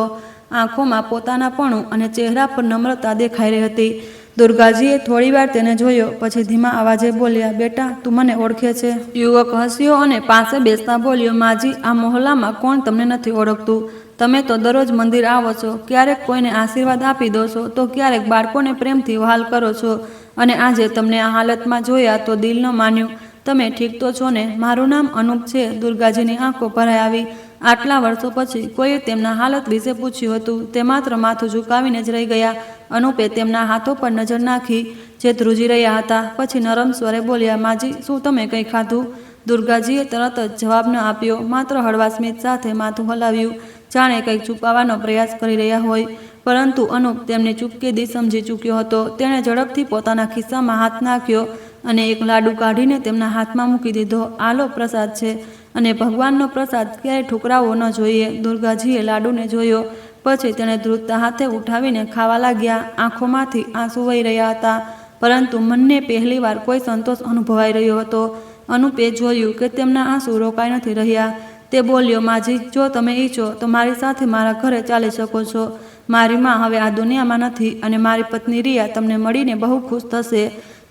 આંખોમાં પોતાનાપણું અને ચહેરા પર નમ્રતા દેખાઈ રહી હતી. દુર્ગાજીએ થોડીવાર તેને જોયો, પછી ધીમા અવાજે બોલ્યા, બેટા, તું મને ઓળખે છે? યુવક હસ્યો અને પાસે બેસતા બોલ્યો, માજી, આ મહોલ્લામાં કોણ તમને નથી ઓળખતું? તમે તો દરરોજ મંદિર આવો છો, ક્યારેક કોઈને આશીર્વાદ આપી દો છો, તો ક્યારેક બાળકોને પ્રેમથી વહાલ કરો છો, અને આજે તમને આ હાલતમાં જોયા તો દિલ ન માન્યું. તમે ઠીક તો છો ને? મારું નામ અનુપ છે. દુર્ગાજીની આંખો ભરાઈ આવી. આટલા વર્ષો પછી કોઈએ તેમના હાલત વિશે પૂછ્યું હતું. તે માત્ર માથું ઝુકાવીને જ રહી ગયા. અનુપે તેમના હાથો પર નજર નાખી જે ધ્રુજી રહ્યા હતા. પછી નરમ સ્વરે બોલ્યા, માજી, શું તમે કંઈ ખાધું? દુર્ગાજીએ તરત જ જવાબ ન આપ્યો, માત્ર હળવા સ્મિત સાથે માથું હલાવ્યું, જાણે કંઈક છુપાવવાનો પ્રયાસ કરી રહ્યા હોય. પરંતુ અનુપ તેમની ચૂપકેદી સમજી ચૂક્યો હતો. તેણે ઝડપથી પોતાના ખિસ્સામાં હાથ નાખ્યો અને એક લાડુ કાઢીને તેમના હાથમાં મૂકી દીધો. આ લો, પ્રસાદ છે, અને ભગવાનનો પ્રસાદ ક્યારેય ઠુકરાવવો ન જોઈએ. દુર્ગાજીએ લાડુને જોયો, પછી તેણે ધ્રુજતા હાથે ઉઠાવીને ખાવા લાગ્યા. આંખોમાંથી આંસુ વહી રહ્યા હતા, પરંતુ મનને પહેલીવાર કોઈ સંતોષ અનુભવાઈ રહ્યો હતો. અનુપે જોયું કે તેમના આંસુ રોકાઈ નથી રહ્યા. તે બોલ્યો, માજી, જો તમે ઈચ્છો તો મારી સાથે મારા ઘરે ચાલી શકો છો. મારી માં હવે આ દુનિયામાં નથી, અને મારી પત્ની રિયા તમને મળીને બહુ ખુશ થશે.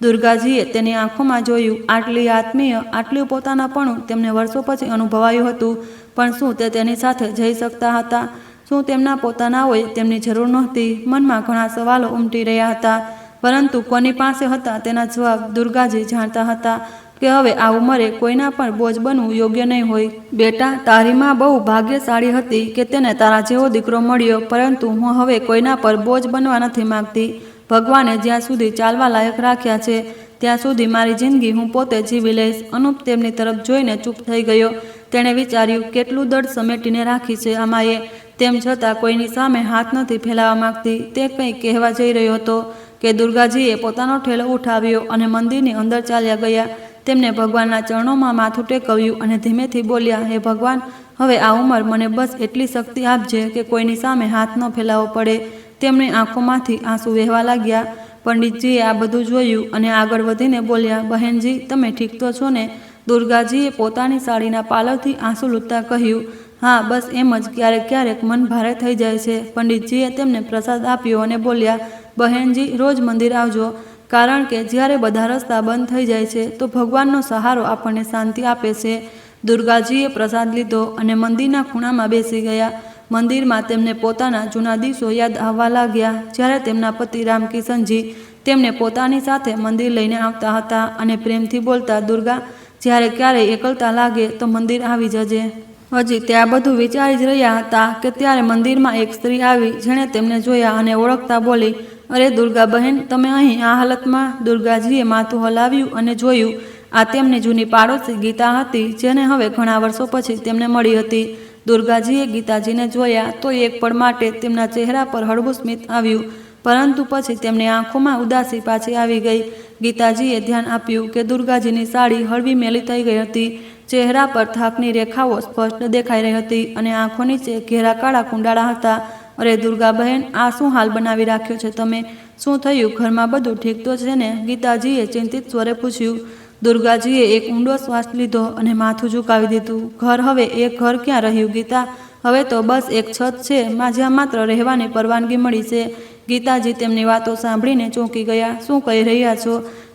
દુર્ગાજીએ તેની આંખોમાં જોયું. આટલી આત્મીય, આટલું પોતાનાપણું તેમને વર્ષો પછી અનુભવાયું હતું. પણ શું તે તેની સાથે જઈ શકતા હતા? શું તેમના પોતાનાઓએ તેમની જરૂર નહોતી? મનમાં ઘણા સવાલો ઉમટી રહ્યા હતા, પરંતુ કોની પાસે હતા તેના જવાબ? દુર્ગાજી જાણતા હતા કે હવે આ ઉંમરે કોઈના પણ બોજ બનવું યોગ્ય નહીં હોય. બેટા, તારી માં બહુ ભાગ્યશાળી હતી કે તેને તારા જેવો દીકરો મળ્યો, પરંતુ હું હવે કોઈના પર બોજ બનવા નથી માંગતી. ભગવાને જ્યાં સુધી ચાલવા લાયક રાખ્યા છે, ત્યાં સુધી મારી જિંદગી હું પોતે જીવી લઈશ. અનુપ તેમની તરફ જોઈને ચૂપ થઈ ગયો. તેણે વિચાર્યું, કેટલું દર્દ સમેટીને રાખી છે આમાએ, તેમ છતાં કોઈની સામે હાથ નથી ફેલાવા માંગતી. તે કંઈક કહેવા જઈ રહ્યો હતો કે દુર્ગાજીએ પોતાનો ઠેલો ઉઠાવ્યો અને મંદિરની અંદર ચાલ્યા ગયા. તેમને ભગવાનના ચરણોમાં માથું ટેકવ્યું અને ધીમેથી બોલ્યા, હે ભગવાન, હવે આ ઉંમર મને બસ એટલી શક્તિ આપજે કે કોઈની સામે હાથ ન ફેલાવવો પડે. તેમની આંખોમાંથી આંસુ વહેવા લાગ્યા. પંડિતજીએ આ બધું જોયું અને આગળ વધીને બોલ્યા, બહેનજી, તમે ઠીક તો છો ને? દુર્ગાજીએ પોતાની સાડીના પાલવથી આંસુ લૂંટતા કહ્યું, હા, બસ એમ જ. ક્યારેક ક્યારેક મન ભારે થઈ જાય છે. પંડિતજીએ તેમને પ્રસાદ આપ્યો અને બોલ્યા, બહેનજી, રોજ મંદિર આવજો, કારણ કે જ્યારે બધા રસ્તા બંધ થઈ જાય છે તો ભગવાનનો સહારો આપણને શાંતિ આપે છે. દુર્ગાજીએ પ્રસાદ લીધો અને મંદિરના ખૂણામાં બેસી ગયા. મંદિરમાં તેમને પોતાના જૂના દિવસો યાદ આવવા લાગ્યા, જ્યારે તેમના પતિ રામકિશનજી તેમને પોતાની સાથે મંદિર લઈને આવતા હતા અને પ્રેમથી બોલતા, દુર્ગા, જ્યારે ક્યારેય એકલતા લાગે તો મંદિર આવી જજે. હજી તે આ બધું વિચારી જ રહ્યા હતા કે ત્યારે મંદિરમાં એક સ્ત્રી આવી, જેણે તેમને જોયા અને ઓળખતા બોલી, અરે દુર્ગા બહેન, તમે અહીં આ હાલતમાં? દુર્ગાજીએ માથું હલાવ્યું અને જોયું. આ તેમની જૂની પાડોશી ગીતા હતી, જેને હવે ઘણા વર્ષો પછી તેમને મળી હતી. દુર્ગાજીએ ગીતાજીને જોયા તો એક પળ માટે તેમના ચહેરા પર હળવું સ્મિત આવ્યું, પરંતુ પછી તેમની આંખોમાં ઉદાસી પાછી આવી ગઈ. ગીતાજીએ ધ્યાન આપ્યું કે દુર્ગાજીની સાડી હળવી મેલી થઈ ગઈ હતી. ચહેરા પર થાકની રેખાઓ સ્પષ્ટ દેખાઈ રહી હતી અને આંખો નીચે ઘેરા કાળા કુંડાળા હતા. અરે દુર્ગા બહેન, આ શું હાલ બનાવી રાખ્યો છે તમે? શું થયું? ઘરમાં બધું ઠીક તો છે ને? ગીતાજીએ ચિંતિત સ્વરે પૂછ્યું. દુર્ગાજીએ એક ઊંડો શ્વાસ લીધો અને માથું ઝુકાવી દીધું. ઘર? હવે એ ઘર ક્યાં રહ્યું ગીતા? હવે તો બસ એક છત છે, જ્યાં માત્ર રહેવાની પરવાનગી મળી છે. ગીતાજી તેમની વાતો સાંભળીને ચોંકી ગયા. શું કહી રહ્યા છો?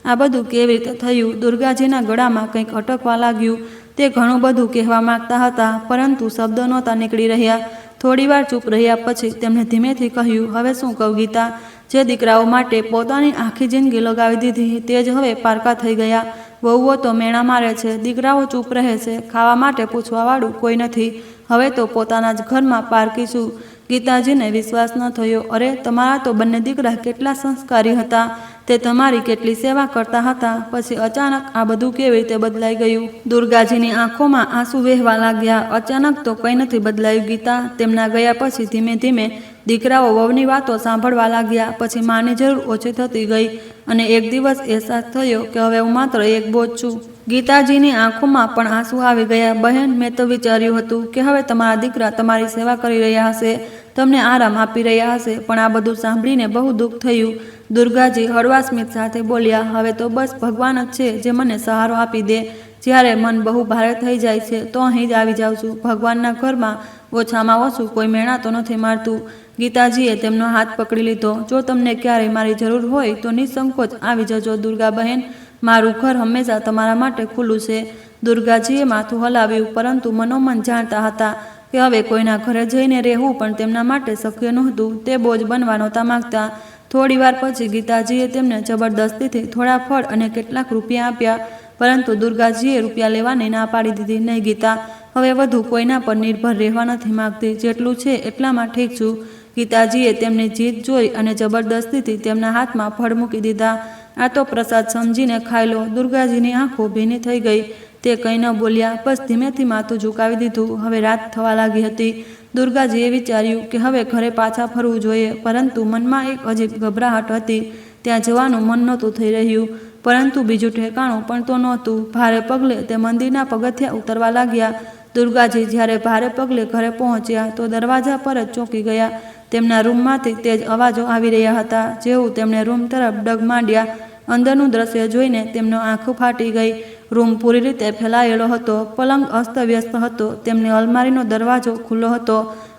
આ બધું કેવી રીતે થયું? દુર્ગાજીના ગળામાં કંઈક અટકવા લાગ્યું. તે ઘણું બધું કહેવા માંગતા હતા, પરંતુ શબ્દો નહોતા નીકળી રહ્યા. થોડીવાર ચૂપ રહ્યા પછી તેમણે ધીમેથી કહ્યું, હવે શું કહું ગીતા? જે દીકરાઓ માટે પોતાની આખી જિંદગી લગાવી દીધી તે જ હવે પારકા થઈ ગયા. વહુઓ તો મેણા મારે છે, દીકરાઓ ચૂપ રહે છે, ખાવા માટે પૂછવાવાળું કોઈ નથી. હવે તો પોતાના જ ઘરમાં પારકી છું. ગીતાજીને વિશ્વાસ ન થયો. અરે, તમારા તો બંને દીકરા કેટલા સંસ્કારી હતા, તે તમારી કેટલી સેવા કરતા હતા, પછી અચાનક આ બધું કેવી રીતે બદલાઈ ગયું? દુર્ગાજીની આંખોમાં આંસુ વહેવા લાગ્યા. અચાનક તો કંઈ નથી બદલાયું ગીતા. તેમના ગયા પછી ધીમે ધીમે દીકરાઓ વહુની વાતો સાંભળવા લાગ્યા. પછી માની જરૂર ઓછી થતી ગઈ અને એક દિવસ અહેસાસ થયો કે હવે હું માત્ર એક બોજ છું. ગીતાજીની આંખોમાં પણ આંસુ આવી ગયા. બહેન, મેં તો વિચાર્યું હતું કે હવે તમારા દીકરા તમારી સેવા કરી રહ્યા હશે, તમને આરામ આપી રહ્યા હશે, પણ આ બધું સાંભળીને બહુ દુઃખ થયું. દુર્ગાજી હળવા સ્મિત સાથે બોલ્યા, હવે તો બસ ભગવાન જ છે જે મને સહારો આપી દે. જ્યારે મન બહુ ભારે થઈ જાય છે તો અહીં જ આવી જાઉં છું. ભગવાનના ઘરમાં ઓછામાં ઓછું કોઈ મેણા તો નથી મારતું. ગીતાજીએ તેમનો હાથ પકડી લીધો. જો તમને ક્યારેય મારી જરૂર હોય તો નિસંકોચ આવી જજો દુર્ગા બહેન. મારું ઘર હંમેશા તમારા માટે ખુલ્લું છે. દુર્ગાજીએ માથું હલાવ્યું, પરંતુ મનોમન જાણતા હતા કે હવે કોઈના ઘરે જઈને રહેવું પણ તેમના માટે શક્ય નહોતું. તે બોજ બનવા નહોતા માગતા. થોડી વાર પછી ગીતાજીએ તેમને જબરદસ્તીથી થોડા ફળ અને કેટલાક રૂપિયા આપ્યા, પરંતુ દુર્ગાજીએ રૂપિયા લેવાની ના પાડી દીધી. નહીં ગીતા, હવે વધુ કોઈના પર નિર્ભર રહેવા નથી માગતી. જેટલું છે એટલામાં ઠીક છું. ગીતાજીએ તેમની જીદ જોઈ અને જબરદસ્તીથી તેમના હાથમાં ફળ મૂકી દીધા. આ તો પ્રસાદ સમજીને ખાઈ લો. દુર્ગાજીની આંખો ભીની થઈ ગઈ. તે કંઈ ન બોલ્યા, બસ ધીમેથી માથું ઝુકાવી દીધું. હવે રાત થવા લાગી હતી. દુર્ગાજીએ વિચાર્યું કે હવે ઘરે પાછા ફરવું જોઈએ, પરંતુ મનમાં એક અજીબ ગભરાહટ હતી. ત્યાં જવાનું મન નહોતું થઈ રહ્યું, પરંતુ બીજું ઠેકાણું પણ તો નહોતું. ભારે પગલે તે મંદિરના પગથિયાં ઉતરવા લાગ્યા. દુર્ગાજી જ્યારે ભારે પગલે ઘરે પહોંચ્યા તો દરવાજા પર જ ચોંકી ગયા. તેમના રૂમમાંથી તેજ અવાજો આવી રહ્યા હતા. જેવું તેમણે રૂમ તરફ ડગ માંડ્યા, અંદરનું દ્રશ્ય જોઈને તેમનો આંખ ફાટી ગઈ. રૂમ પૂરી રીતે ફેલાયેલો હતો. પલંગ અસ્તવ્યસ્ત હતો. તેમની અલમારીનો દરવાજો ખુલ્લો હતો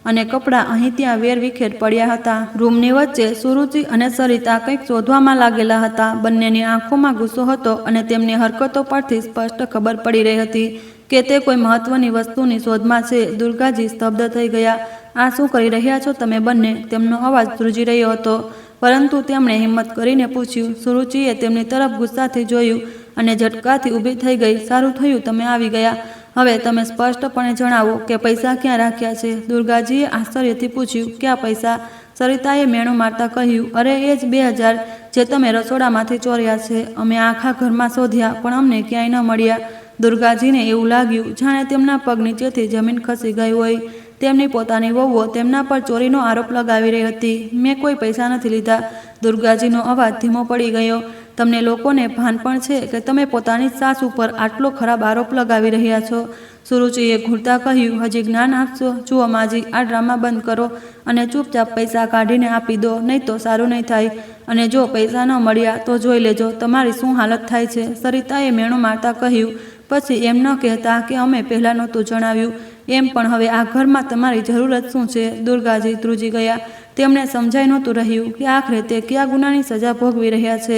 અને કપડાં અહીં ત્યાં વેરવિખેર પડ્યા હતા. રૂમની વચ્ચે સુરુચિ અને સરિતા કંઈક શોધવામાં લાગેલા હતા. બંનેની આંખોમાં ગુસ્સો હતો અને તેમની હરકતો પરથી સ્પષ્ટ ખબર પડી રહી હતી કે તે કોઈ મહત્વની વસ્તુની શોધમાં છે. દુર્ગાજી સ્તબ્ધ થઈ ગયા. આ શું કરી રહ્યા છો તમે બંને? તેમનો અવાજ ધ્રુજી રહ્યો હતો, પરંતુ તેમણે હિંમત કરીને પૂછ્યું. સુરુચિએ તેમની તરફ ગુસ્સાથી જોયું અને ઝટકાથી ઊભી થઈ ગઈ. સારું થયું તમે આવી ગયા. હવે તમે સ્પષ્ટપણે જણાવો કે પૈસા ક્યાં રાખ્યા છે? દુર્ગાજીએ આશ્ચર્યથી પૂછ્યું. ક્યાં પૈસા? સરિતાએ મેણું મારતા કહ્યું. અરે, એ જ 2000 જે તમે રસોડામાંથી ચોર્યા છે. અમે આખા ઘરમાં શોધ્યા પણ અમને ક્યાંય ન મળ્યા. દુર્ગાજીને એવું લાગ્યું જાણે તેમના પગ નીચેથી જમીન ખસી ગઈ હોય. તેમની પોતાની વહુઓ તેમના પર ચોરીનો આરોપ લગાવી રહી હતી. મેં કોઈ પૈસા નથી લીધા. દુર્ગાજીનો અવાજ ધીમો પડી ગયો. તમને લોકોને ભાન પણ છે કે તમે પોતાની સાસુ પર આટલો ખરાબ આરોપ લગાવી રહ્યા છો? સુરુચિએ ઘૂરતા કહ્યું. હજી જ્ઞાન આપશો? જુઓ માજી, આ ડ્રામા બંધ કરો અને ચૂપચાપ પૈસા કાઢીને આપી દો, નહીં તો સારું નહીં થાય. અને જો પૈસા ન મળ્યા તો જોઈ લેજો તમારી શું હાલત થાય છે. સરિતાએ મેણું મારતા કહ્યું. પછી એમ ન કહેતા કે અમે પહેલાં નહોતું જણાવ્યું. એમ પણ હવે આ ઘરમાં તમારી જરૂરત શું છે? દુર્ગાજી ધ્રુજી ગયા. તેમણે સમજાઈ નહોતું રહ્યું કે આખરે તે કયા ગુનાની સજા ભોગવી રહ્યા છે.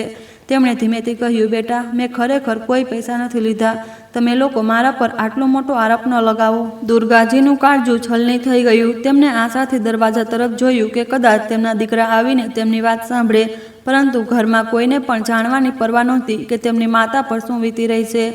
તેમણે ધીમેથી કહ્યું. બેટા, મેં ખરેખર કોઈ પૈસા નથી લીધા. તમે લોકો મારા પર આટલો મોટો આરોપ ન લગાવો. દુર્ગાજીનું કાળજું છલની થઈ ગયું. તેમણે આશાથી દરવાજા તરફ જોયું કે કદાચ તેમના દીકરા આવીને તેમની વાત સાંભળે, પરંતુ ઘરમાં કોઈને પણ જાણવાની પરવા નહોતી કે તેમની માતા પર શું વીતી રહી છે.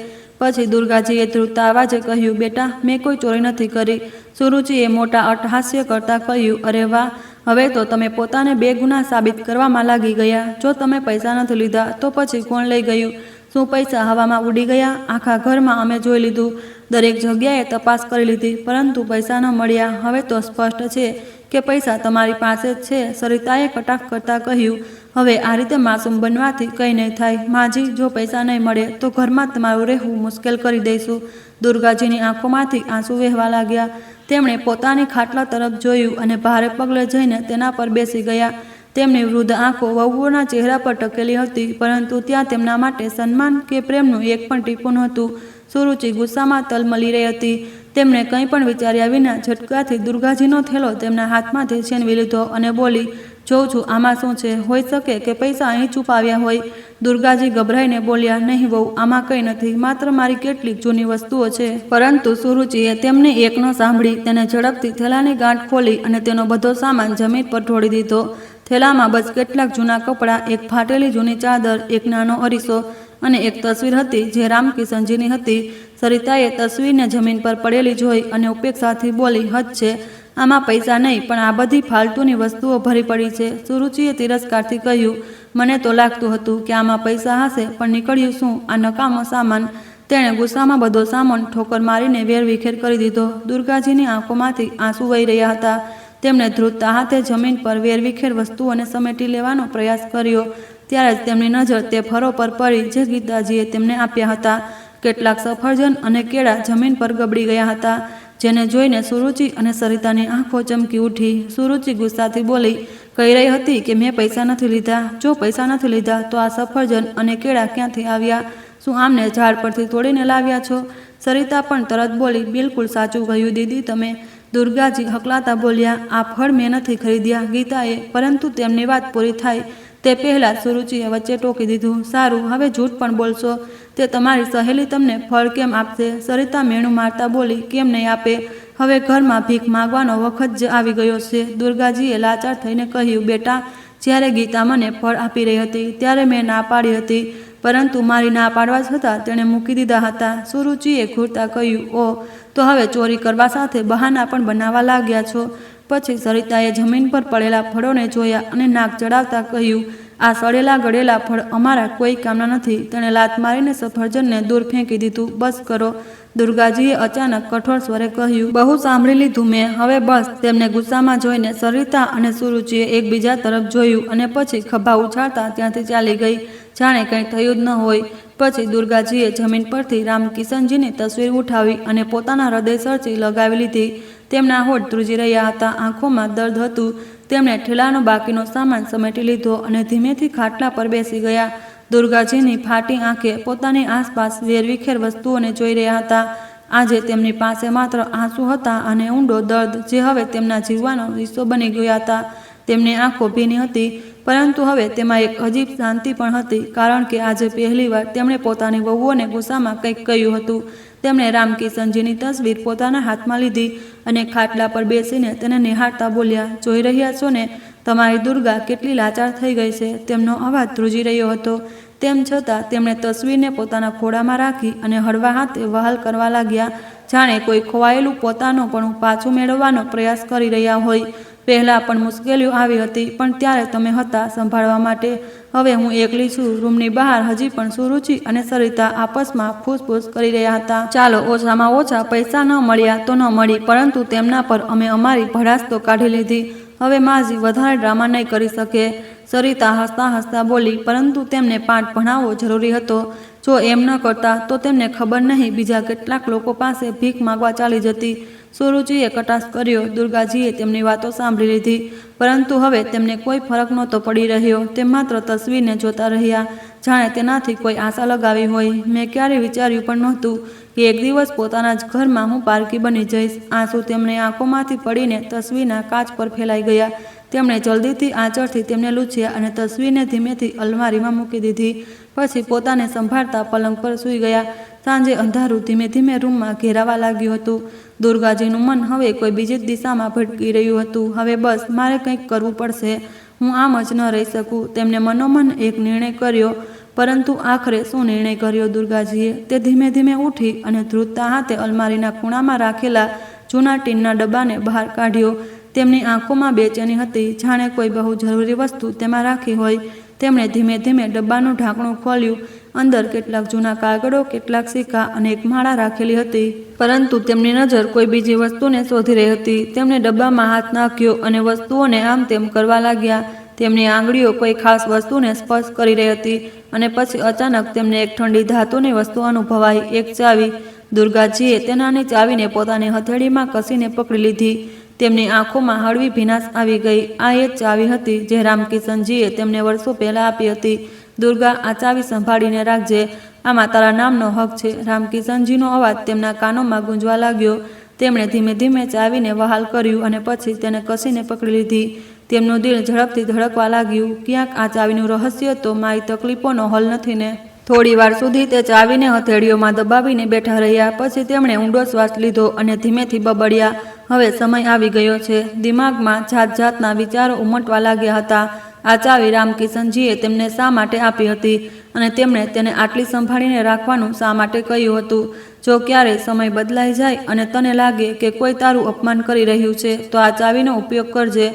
પછી દુર્ગાજીએ ધ્રુજતા અવાજે કહ્યું. બેટા, મેં કોઈ ચોરી નથી કરી. સુરુચિએ મોટા અટ્ટહાસ્ય કરતા કહ્યું. અરે વાહ, હવે તો તમે પોતાને બેગુનાહ સાબિત કરવામાં લાગી ગયા. જો તમે પૈસા નથી લીધા તો પછી કોણ લઈ ગયું? શું પૈસા હવામાં ઉડી ગયા? આખા ઘરમાં અમે જોઈ લીધું, દરેક જગ્યાએ તપાસ કરી લીધી, પરંતુ પૈસા ન મળ્યા. હવે તો સ્પષ્ટ છે કે પૈસા તમારી પાસે જ છે. સરિતાએ કટાક્ષ કરતા કહ્યું. હવે આ રીતે માસૂમ બનવાથી કંઈ નહીં થાય. માજી, જો પૈસા નહીં મળે તો ઘરમાં તમારું રહેવું મુશ્કેલ કરી દઈશું. દુર્ગાજીની આંખોમાંથી આંસુ વહેવા લાગ્યા. તેમણે પોતાની ખાટલા તરફ જોયું અને ભારે પગલે જઈને તેના પર બેસી ગયા. તેમની વૃદ્ધ આંખો વહુઓના ચહેરા પર ટકેલી હતી, પરંતુ ત્યાં તેમના માટે સન્માન કે પ્રેમનું એક પણ ટીપું નહોતું. સુરુચિ ગુસ્સામાં તલમલી રહી હતી. તેમણે કંઈ પણ વિચાર્યા વિના ઝટકાથી દુર્ગાજીનો થેલો તેમના હાથમાંથી છીનવી લીધો અને બોલી. જોઉં છું આમાં શું છે. હોઈ શકે કે પૈસા અહીં છુપાવ્યા હોય. દુર્ગાજી ગભરાઈને બોલ્યા. નહીં વહુ, આમાં કંઈ નથી, માત્ર મારી કેટલીક જૂની વસ્તુઓ છે. પરંતુ સુરુચિએ તેમને એક ન સાંભળી. તેને ઝડપથી થેલાની ગાંઠ ખોલી અને તેનો બધો સામાન જમીન પર ઢોળી દીધો. થેલામાં બસ કેટલાક જૂના કપડાં, એક ફાટેલી જૂની ચાદર, એક નાનો અરીસો અને એક તસવીર હતી જે રામકિશનજીની હતી. સરિતાએ તસવીરને જમીન પર પડેલી જોઈ અને ઉપેક્ષાથી બોલી. હદ છે, આમાં પૈસા નહીં પણ આ બધી ફાલતુની વસ્તુઓ ભરી પડી છે. સુરુચિએ તિરસ્કારથી કહ્યું, મને તો લાગતું હતું કે આમાં પૈસા હશે, પણ નીકળ્યું શું, આ નકામો સામાન. તેણે ગુસ્સામાં બધો સામાન ઠોકર મારીને વેરવિખેર કરી દીધો. દુર્ગાજીની આંખોમાંથી આંસુ વહી રહ્યા હતા. તેમણે ધ્રુજતા હાથે જમીન પર વેરવિખેર વસ્તુઓને સમેટી લેવાનો પ્રયાસ કર્યો. ત્યારે જ તેમની નજર તે ફળો પર પડી જે ગીતાજીએ તેમને આપ્યા હતા. કેટલાક સફરજન અને કેળા જમીન પર ગબડી ગયા હતા, જેને જોઈને સુરુચિ અને સરિતાની આંખો ચમકી ઉઠી. સુરુચિ ગુસ્સાથી બોલી, કહી રહી હતી કે મેં પૈસા નથી લીધા. જો પૈસા નથી લીધા તો આ સફરજન અને કેળા ક્યાંથી આવ્યા? શું આમને ઝાડ પરથી તોડીને લાવ્યા છો? સરિતા પણ તરત બોલી, બિલકુલ સાચું કહ્યું દીદી તમે. દુર્ગાજી હકલાતા બોલ્યા, આ ફળ મેં નથી ખરીદ્યા ગીતાએ. પરંતુ તેમની વાત પૂરી થાય તે પહેલાં સુરુચિએ વચ્ચે ટોકી દીધું, સારું, હવે જૂઠ પણ બોલશો. તે તમારી સહેલી તમને ફળ કેમ આપશે? સરિતા મેણું મારતા બોલી, કેમ નહીં આપે? હવે ઘરમાં ભીખ માગવાનો વખત જ આવી ગયો છે. દુર્ગાજીએ લાચાર થઈને કહ્યું, બેટા, જ્યારે ગીતા મને ફળ આપી રહી હતી ત્યારે મેં ના પાડી હતી, પરંતુ મારી ના પાડવા છતાં તેણે મૂકી દીધા હતા. સુરુચિએ ઘૂરતા કહ્યું, ઓહ, તો હવે ચોરી કરવા સાથે બહાના પણ બનાવવા લાગ્યા છો. પછી સરિતાએ જમીન પર પડેલા ફળોને જોયા અને નાક ચડાવતા કહ્યું, આ સડેલા ગળેલા ફળ અમારા કોઈ કામના નથી. તેણે લાત મારીને સફરજનને દૂર ફેંકી દીધું. બસ કરો, દુર્ગાજીએ અચાનક કઠોર સ્વરે કહ્યું, બહુ સાંભળી લીધું મેં, હવે બસ. તેમને ગુસ્સામાં જોઈને સરિતા અને સુરુચિએ એકબીજા તરફ જોયું અને પછી ખભા ઉછાળતા ત્યાંથી ચાલી ગઈ, જાણે કંઈ થયું જ ન હોય. પછી દુર્ગાજીએ જમીન પરથી રામકિશનજીની તસવીર ઉઠાવી અને પોતાના હૃદય સરથી લગાવી લીધી. તેમના હોઠ ધ્રુજી રહ્યા હતા, આંખોમાં દર્દ હતું. તેમણે ઠેલાનો બાકીનો સામાન સમેટી લીધો અને ધીમેથી ખાટલા પર બેસી ગયા. દુર્ગાજીની ફાટી આંખે પોતાની આસપાસ વેરવિખેર વસ્તુઓને જોઈ રહ્યા હતા. આજે તેમની પાસે માત્ર આંસુ હતા અને ઊંડો દર્દ, જે હવે તેમના જીવવાનો હિસ્સો બની ગયા હતા. તેમની આંખો ભીની હતી, પરંતુ હવે તેમાં એક અજીબ શાંતિ પણ હતી, કારણ કે આજે પહેલીવાર તેમણે પોતાની વહુઓને ગુસ્સામાં કંઈક કહ્યું હતું. તેમણે રામકિશનજીની તસવીર પોતાના હાથમાં લીધી અને ખાટલા પર બેસીને તેને નિહાળતા બોલ્યા, જોઈ રહ્યા છો ને, તમારી દુર્ગા કેટલી લાચાર થઈ ગઈ છે. તેમનો અવાજ ધ્રુજી રહ્યો હતો. તેમ છતાં તેમણે તસવીરને પોતાના ખોળામાં રાખી અને હળવા હાથે વહાલ કરવા લાગ્યા, જાણે કોઈ ખોવાયેલું પોતાનોપણું પાછું મેળવવાનો પ્રયાસ કરી રહ્યા હોય. પહેલાં પણ મુશ્કેલીઓ આવી હતી, પણ ત્યારે તમે હતા સંભાળવા માટે. હવે હું એકલી છું. રૂમની બહાર હજી પણ સુરુચિ અને સરિતા આપસમાં ફૂસફૂસ કરી રહ્યા હતા. ચાલો, ઓછામાં ઓછા પૈસા ન મળ્યા તો ન મળી, પરંતુ તેમના પર અમે અમારી ભડાસ તો કાઢી લીધી. હવે માજી વધારે ડ્રામા નહીં કરી શકે. સરિતા હસતા હસતા બોલી, પરંતુ તેમને પાઠ ભણાવવો જરૂરી હતો. જો એમ ન કરતા તો તેમને ખબર નહીં બીજા કેટલાક લોકો પાસે ભીખ માગવા ચાલી જતી. સુરુચિએ કટાક્ષ કર્યો. દુર્ગાજીએ તેમની વાતો સાંભળી લીધી, પરંતુ હવે તેમને કોઈ ફરક નહોતો પડી રહ્યો. તે માત્ર તસવીરને જોતા રહ્યા, જાણે તેનાથી કોઈ આશા લગાવી હોય. મેં ક્યારેય વિચાર્યું પણ નહોતું કે એક દિવસ પોતાના જ ઘરમાં હું પારકી બની જઈશ. આંસુ તેમની આંખોમાંથી પડીને તસવીરના કાચ પર ફેલાઈ ગયા. તેમણે જલ્દીથી આંચળથી તેમને લૂછ્યા અને તસવીરને ધીમેથી અલમારીમાં મૂકી દીધી. પછી પોતાને સંભાળતા પલંગ પર સૂઈ ગયા. સાંજે અંધારું ધીમે ધીમે રૂમમાં ઘેરાવા લાગ્યું હતું. દુર્ગાજીનું મન હવે કોઈ બીજી જ દિશામાં ભટકી રહ્યું હતું. હવે બસ, મારે કંઈક કરવું પડશે. હું આમ જ ન રહી શકું. તેમને મનોમન એક નિર્ણય કર્યો, પરંતુ આખરે શું નિર્ણય કર્યો દુર્ગાજીએ? તે ધીમે ધીમે ઉઠી અને ધ્રુજતા હાથે અલમારીના ખૂણામાં રાખેલા જૂના ટીનના ડબ્બાને બહાર કાઢ્યો. તેમની આંખોમાં બેચેની હતી, જાણે કોઈ બહુ જરૂરી વસ્તુ તેમાં રાખી હોય. તેમણે ધીમે ધીમે ડબ્બાનું ઢાંકણું ખોલ્યું. અંદર કેટલાક જૂના કાગળો, કેટલાક સિક્કા અને એક માળા રાખેલી હતી. પરંતુ તેમની નજર કોઈ બીજી વસ્તુને શોધી રહી હતી. તેમણે ડબ્બામાં હાથ નાખ્યો અને વસ્તુઓને આમ તેમ કરવા લાગ્યા. તેમની આંગળીઓ કોઈ ખાસ વસ્તુને સ્પર્શ કરી રહી હતી અને પછી અચાનક તેમને એક ઠંડી ધાતુની વસ્તુ અનુભવાઈ, એક ચાવી. દુર્ગાજીએ તે નાની ચાવીને પોતાની હથેળીમાં કસીને પકડી લીધી. તેમની આંખોમાં હળવી ભીનાશ આવી ગઈ. આ એ જ ચાવી હતી જે રામકિશનજીએ તેમને વર્ષો પહેલાં આપી હતી. દુર્ગા, આ ચાવી સંભાળીને રાખજે. આમાં તારા નામનો હક છે. રામકિશનજીનો અવાજ તેમના કાનોમાં ગુંજવા લાગ્યો. તેમણે ધીમે ધીમે ચાવીને વહાલ કર્યું અને પછી તેને કસીને પકડી લીધી. તેમનું દિલ ઝડપથી ધડકવા લાગ્યું. ક્યાંક આ ચાવીનું રહસ્ય તો મારી તકલીફોનો હલ નથી ને? થોડી વાર સુધી તે ચાવીને હથેળીઓમાં દબાવીને બેઠા રહ્યા. પછી તેમણે ઊંડો શ્વાસ લીધો અને ધીમેથી બબડ્યા, હવે સમય આવી ગયો છે. દિમાગમાં જાત જાતના વિચારો ઉમટવા લાગ્યા હતા. આ ચાવી રામકિશનજીએ તેમને શા માટે આપી હતી અને તેમણે તેને આટલી સંભાળીને રાખવાનું શા માટે કહ્યું હતું? જો ક્યારેય સમય બદલાઈ જાય અને તને લાગે કે કોઈ તારું અપમાન કરી રહ્યું છે તો આ ચાવીનો ઉપયોગ કરજે.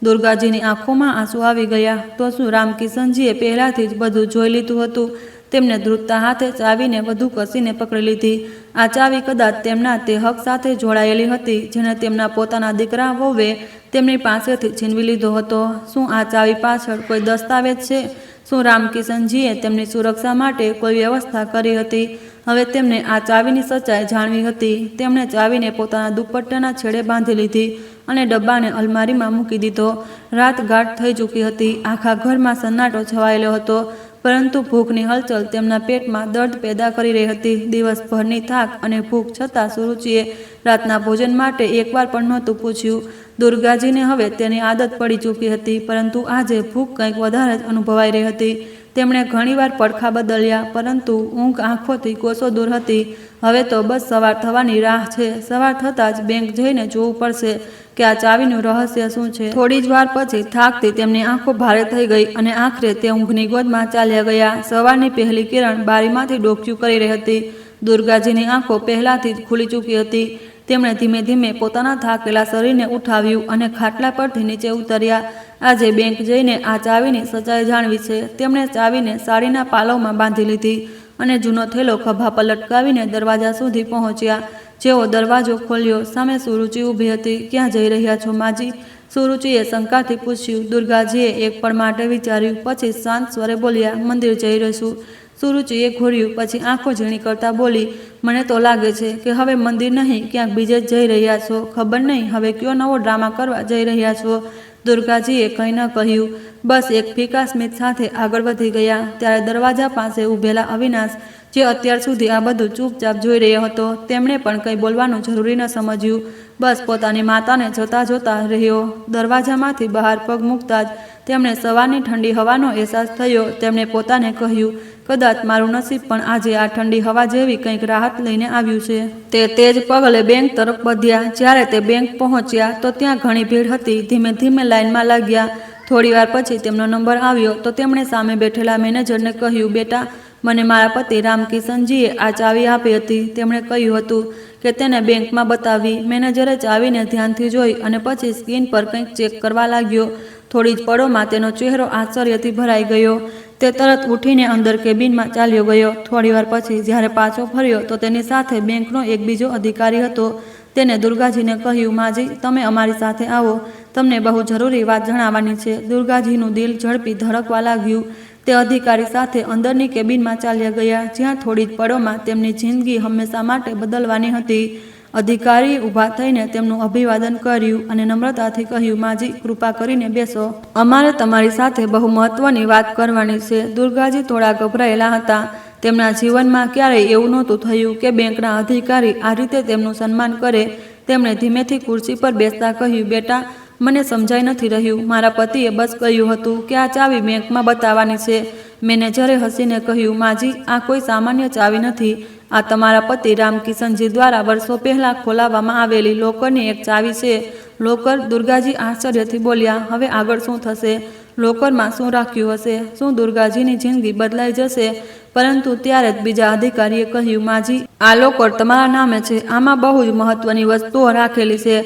દુર્ગાજીની આંખોમાં આંસુ આવી ગયા. તો શું રામકિશનજીએ પહેલાથી જ બધું જોઈ લીધું હતું? તેમને ધ્રુજતા હાથે ચાવીને વધુ કસીને પકડી લીધી. આ ચાવી કદાચ તેમના તે હક સાથે જોડાયેલી હતી જેને તેમના પોતાના દીકરા વહુએ તેમની પાસેથી છીનવી લીધો હતો. શું આ ચાવી પાછળ કોઈ દસ્તાવેજ છે? શું રામકિશનજીએ તેમની સુરક્ષા માટે કોઈ વ્યવસ્થા કરી હતી? હવે તેમને આ ચાવીની સચ્ચાઈ જાણવી હતી. તેમણે ચાવીને પોતાના દુપટ્ટાના છેડે બાંધી લીધી અને ડબ્બાને અલમારીમાં મૂકી દીધો. રાત ગાઢ થઈ ચૂકી હતી. આખા ઘરમાં સન્નાટો છવાયેલો હતો, પરંતુ ભૂખની હલચલ તેમના પેટમાં દર્દ પેદા કરી રહી હતી. દિવસભરની થાક અને ભૂખ છતાં સુરુચિએ રાતના ભોજન માટે એકવાર પણ નહોતું પૂછ્યું. દુર્ગાજીને હવે તેની આદત પડી ચૂકી હતી, પરંતુ આજે ભૂખ કંઈક વધારે જ અનુભવાઈ રહી હતી. તેમણે ઘણીવાર પડખા બદલ્યા, પરંતુ ઊંઘ આંખોથી કોસો દૂર હતી. હવે તો બસ સવાર થવાની રાહ છે. સવાર થતાં જ બેંક જઈને જોવું પડશે કે આ ચાવીનું રહસ્ય શું છે. થોડી જ વાર પછી થાકથી તેમની આંખો ભારે થઈ ગઈ અને આખરે તે ઊંઘની ગોદમાં ચાલ્યા ગયા. સવારની પહેલી કિરણ બારીમાંથી ડોકિયું કરી રહી હતી. દુર્ગાજીની આંખો પહેલાથી જ ખુલી ચૂકી હતી. તેમણે ધીમે ધીમે પોતાના થાકેલા શરીરને ઉઠાવ્યું અને ખાટલા પરથી નીચે ઉતર્યા. આજે બેંક જઈને આ ચાવીની સચ્ચાઈ જાણવી છે. તેમણે ચાવીને સાડીના પાલવમાં બાંધી લીધી અને જૂનો થેલો ખભા પર લટકાવીને દરવાજા સુધી પહોંચ્યા. જેવો દરવાજો ખોલ્યો, સામે સુરુચિ ઊભી હતી. ક્યાં જઈ રહ્યા છો માજી? સુરુચિએ શંકાથી પૂછ્યું. દુર્ગાજીએ એક પળ માટે વિચાર્યું, પછી શાંત સ્વરે બોલ્યા, મંદિર જઈ રહીશું. સુરુચિએ ઘોર્યું, પછી આંખો ઝીણી કરતા બોલી, મને તો લાગે છે કે હવે મંદિર નહીં, ક્યાંક બીજે જ જઈ રહ્યા છો. ખબર નહીં હવે કયો નવો ડ્રામા કરવા જઈ રહ્યા છો. દુર્ગાજીએ કંઈ ન કહ્યું, બસ એક ફીકા સ્મિત સાથે આગળ વધી ગયા. ત્યારે દરવાજા પાસે ઊભેલા અવિનાશ, જે અત્યાર સુધી આ બધું ચૂપચાપ જોઈ રહ્યો હતો, તેમણે પણ કંઈ બોલવાનું જરૂરી ન સમજ્યું. બસ પોતાની માતાને જોતા જોતા રહ્યો. દરવાજામાંથી બહાર પગ મૂકતા જ તેમણે સવારની ઠંડી હવાનો અહેસાસ થયો. તેમણે પોતાને કહ્યું, કદાચ મારું નસીબ પણ આજે આ ઠંડી હવા જેવી કંઈક રાહત લઈને આવ્યું છે. તે તેજ પગલે બેંક તરફ વધ્યા. જ્યારે તે બેંક પહોંચ્યા તો ત્યાં ઘણી ભીડ હતી. ધીમે ધીમે લાઇનમાં લાગ્યા. થોડીવાર પછી તેમનો નંબર આવ્યો તો તેમણે સામે બેઠેલા મેનેજરને કહ્યું, બેટા, મને મારા પતિ રામકિશનજીએ આ ચાવી આપી હતી. તેમણે કહ્યું હતું કે તેને બેંકમાં બતાવી. મેનેજરે ચાવીને ધ્યાનથી જોઈ અને પછી સ્ક્રીન પર કંઈક ચેક કરવા લાગ્યો. થોડી જ પળોમાં તેનો ચહેરો આશ્ચર્યથી ભરાઈ ગયો. તે તરત ઉઠીને અંદર કેબિનમાં ચાલ્યો ગયો. થોડીવાર પછી જ્યારે પાછો ફર્યો તો તેની સાથે બેંકનો એક બીજો અધિકારી હતો. તેને દુર્ગાજીને કહ્યું, માજી, તમે અમારી સાથે આવો, તમને બહુ જરૂરી વાત જણાવવાની છે. દુર્ગાજીનું દિલ ઝડપી ધડકવા લાગ્યું. તે અધિકારી સાથે અંદરની કેબિનમાં ચાલ્યા ગયા, જ્યાં થોડી જ પળોમાં તેમની જિંદગી હંમેશા માટે બદલવાની હતી. અધિકારીએ ઊભા થઈને તેમનું અભિવાદન કર્યું અને નમ્રતાથી કહ્યું, માજી, કૃપા કરીને બેસો. અમારે તમારી સાથે બહુ મહત્વની વાત કરવાની છે. દુર્ગાજી થોડા ગભરાયેલા હતા. તેમના જીવનમાં ક્યારેય એવું નહોતું થયું કે બેંકના અધિકારી આ રીતે તેમનું સન્માન કરે. તેમણે ધીમેથી ખુરશી પર બેસતા કહ્યું, બેટા, મને સમજાઈ નથી રહ્યું. મારા પતિએ બસ કહ્યું હતું કે આ ચાવી બેંકમાં બતાવવાની છે. મેનેજરે હસીને કહ્યું, માજી, આ કોઈ સામાન્ય ચાવી નથી. આ તમારા પતિ રામકિશનજી દ્વારા વર્ષો પહેલાં ખોલાવવામાં આવેલી લોકરની એક ચાવી છે. લોકર? દુર્ગાજી આશ્ચર્યથી બોલ્યા, હવે આગળ શું થશે? લોકરમાં શું રાખ્યું હશે? શું દુર્ગાજીની જિંદગી બદલાઈ જશે? પરંતુ ત્યારે જ બીજા અધિકારીએ કહ્યું, માજી, આ લોકર તમારા નામે છે. આમાં બહુ જ મહત્વની વસ્તુઓ રાખેલી છે.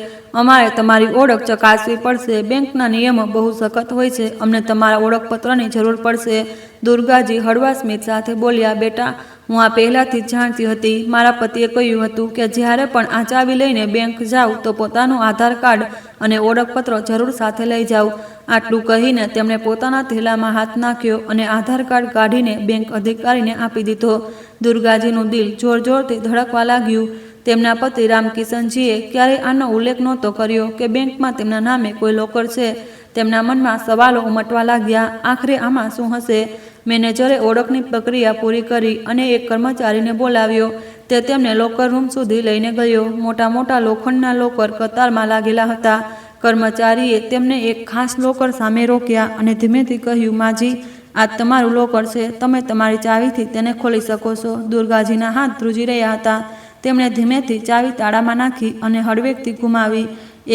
અમારે તમારી ઓળખ ચકાસવી પડશે. બેંકના નિયમો બહુ સખત હોય છે. અમને તમારા ઓળખપત્રની જરૂર પડશે. દુર્ગાજી હળવા સ્મિત સાથે બોલ્યા, બેટા, હું આ પહેલાંથી જ જાણતી હતી. મારા પતિએ કહ્યું હતું કે જ્યારે પણ આ ચાવી લઈને બેંક જાઉં તો પોતાનું આધાર કાર્ડ અને ઓળખપત્ર જરૂર સાથે લઈ જાઉં. આટલું કહીને તેમણે પોતાના થેલામાં હાથ નાખ્યો અને આધાર કાર્ડ કાઢીને બેંક અધિકારીને આપી દીધો. દુર્ગાજીનું દિલ જોર જોરથી ધડકવા લાગ્યું. તેમના પતિ રામકિશનજીએ ક્યારેય આનો ઉલ્લેખ નહોતો કર્યો કે બેંકમાં તેમના નામે કોઈ લોકર છે. તેમના મનમાં સવાલો ઉમટવા લાગ્યા. આખરે આમાં શું હશે? મેનેજરે ઓળખની પ્રક્રિયા પૂરી કરી અને એક કર્મચારીને બોલાવ્યો. તે તેમને લોકર રૂમ સુધી લઈને ગયો. મોટા મોટા લોખંડના લોકર કતારમાં લાગેલા હતા. કર્મચારીએ તેમને એક ખાસ લોકર સામે રોક્યા અને ધીમેથી કહ્યું, માજી, આ તમારું લોકર છે. તમે તમારી ચાવીથી તેને ખોલી શકો છો. દુર્ગાજીના હાથ ધ્રુજી રહ્યા હતા. તેમણે ધીમેથી ચાવી તાળામાં નાખી અને હળવેકથી ઘુમાવી.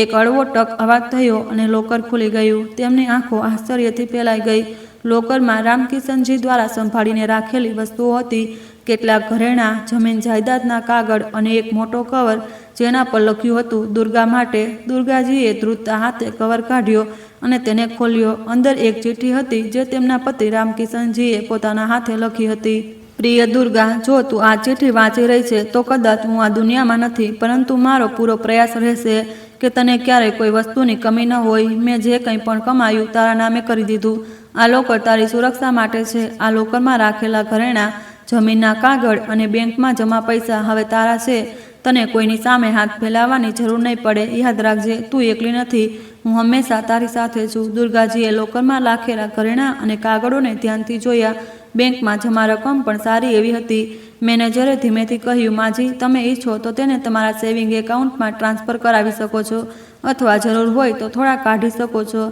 એક હળવો ટક અવાજ થયો અને લોકર ખુલી ગયું. તેમની આંખો આશ્ચર્યથી ફેલાઈ ગઈ. લોકરમાં રામકિશનજી દ્વારા સંભાળીને રાખેલી વસ્તુઓ હતી. કેટલાક ઘરેણાં, જમીન જાયદાદના કાગળ અને એક મોટો કવર જેના પર લખ્યું હતું દુર્ગા માટે. દુર્ગાજીએ ધ્રુજતા હાથે કવર કાઢ્યો અને તેને ખોલ્યો. અંદર એક ચિઠ્ઠી હતી જે તેમના પતિ રામકિશનજીએ પોતાના હાથે લખી હતી. પ્રિય દુર્ગા, જો તું આ ચિઠ્ઠી વાંચી રહી છે તો કદાચ હું આ દુનિયામાં નથી, પરંતુ મારો પૂરો પ્રયાસ રહેશે કે તને ક્યારેય કોઈ વસ્તુની કમી ન હોય. મેં જે કંઈ પણ કમાયું તારા નામે કરી દીધું. આ લોકર તારી સુરક્ષા માટે છે. આ લોકરમાં રાખેલા ઘરેણાં, જમીનના કાગળ અને બેંકમાં જમા પૈસા હવે તારા છે. તને કોઈની સામે હાથ ફેલાવવાની જરૂર નહીં પડે. યાદ રાખજે, તું એકલી નથી. હું હંમેશા તારી સાથે છું. દુર્ગાજીએ લોકરમાં રાખેલા ઘરેણાં અને કાગળોને ધ્યાનથી જોયા. બેંકમાં જમા રકમ પણ સારી એવી હતી. મેનેજરે ધીમેથી કહ્યું, માજી, તમે ઈચ્છો તો તેને તમારા સેવિંગ એકાઉન્ટમાં ટ્રાન્સફર કરાવી શકો છો અથવા જરૂર હોય તો થોડા કાઢી શકો છો.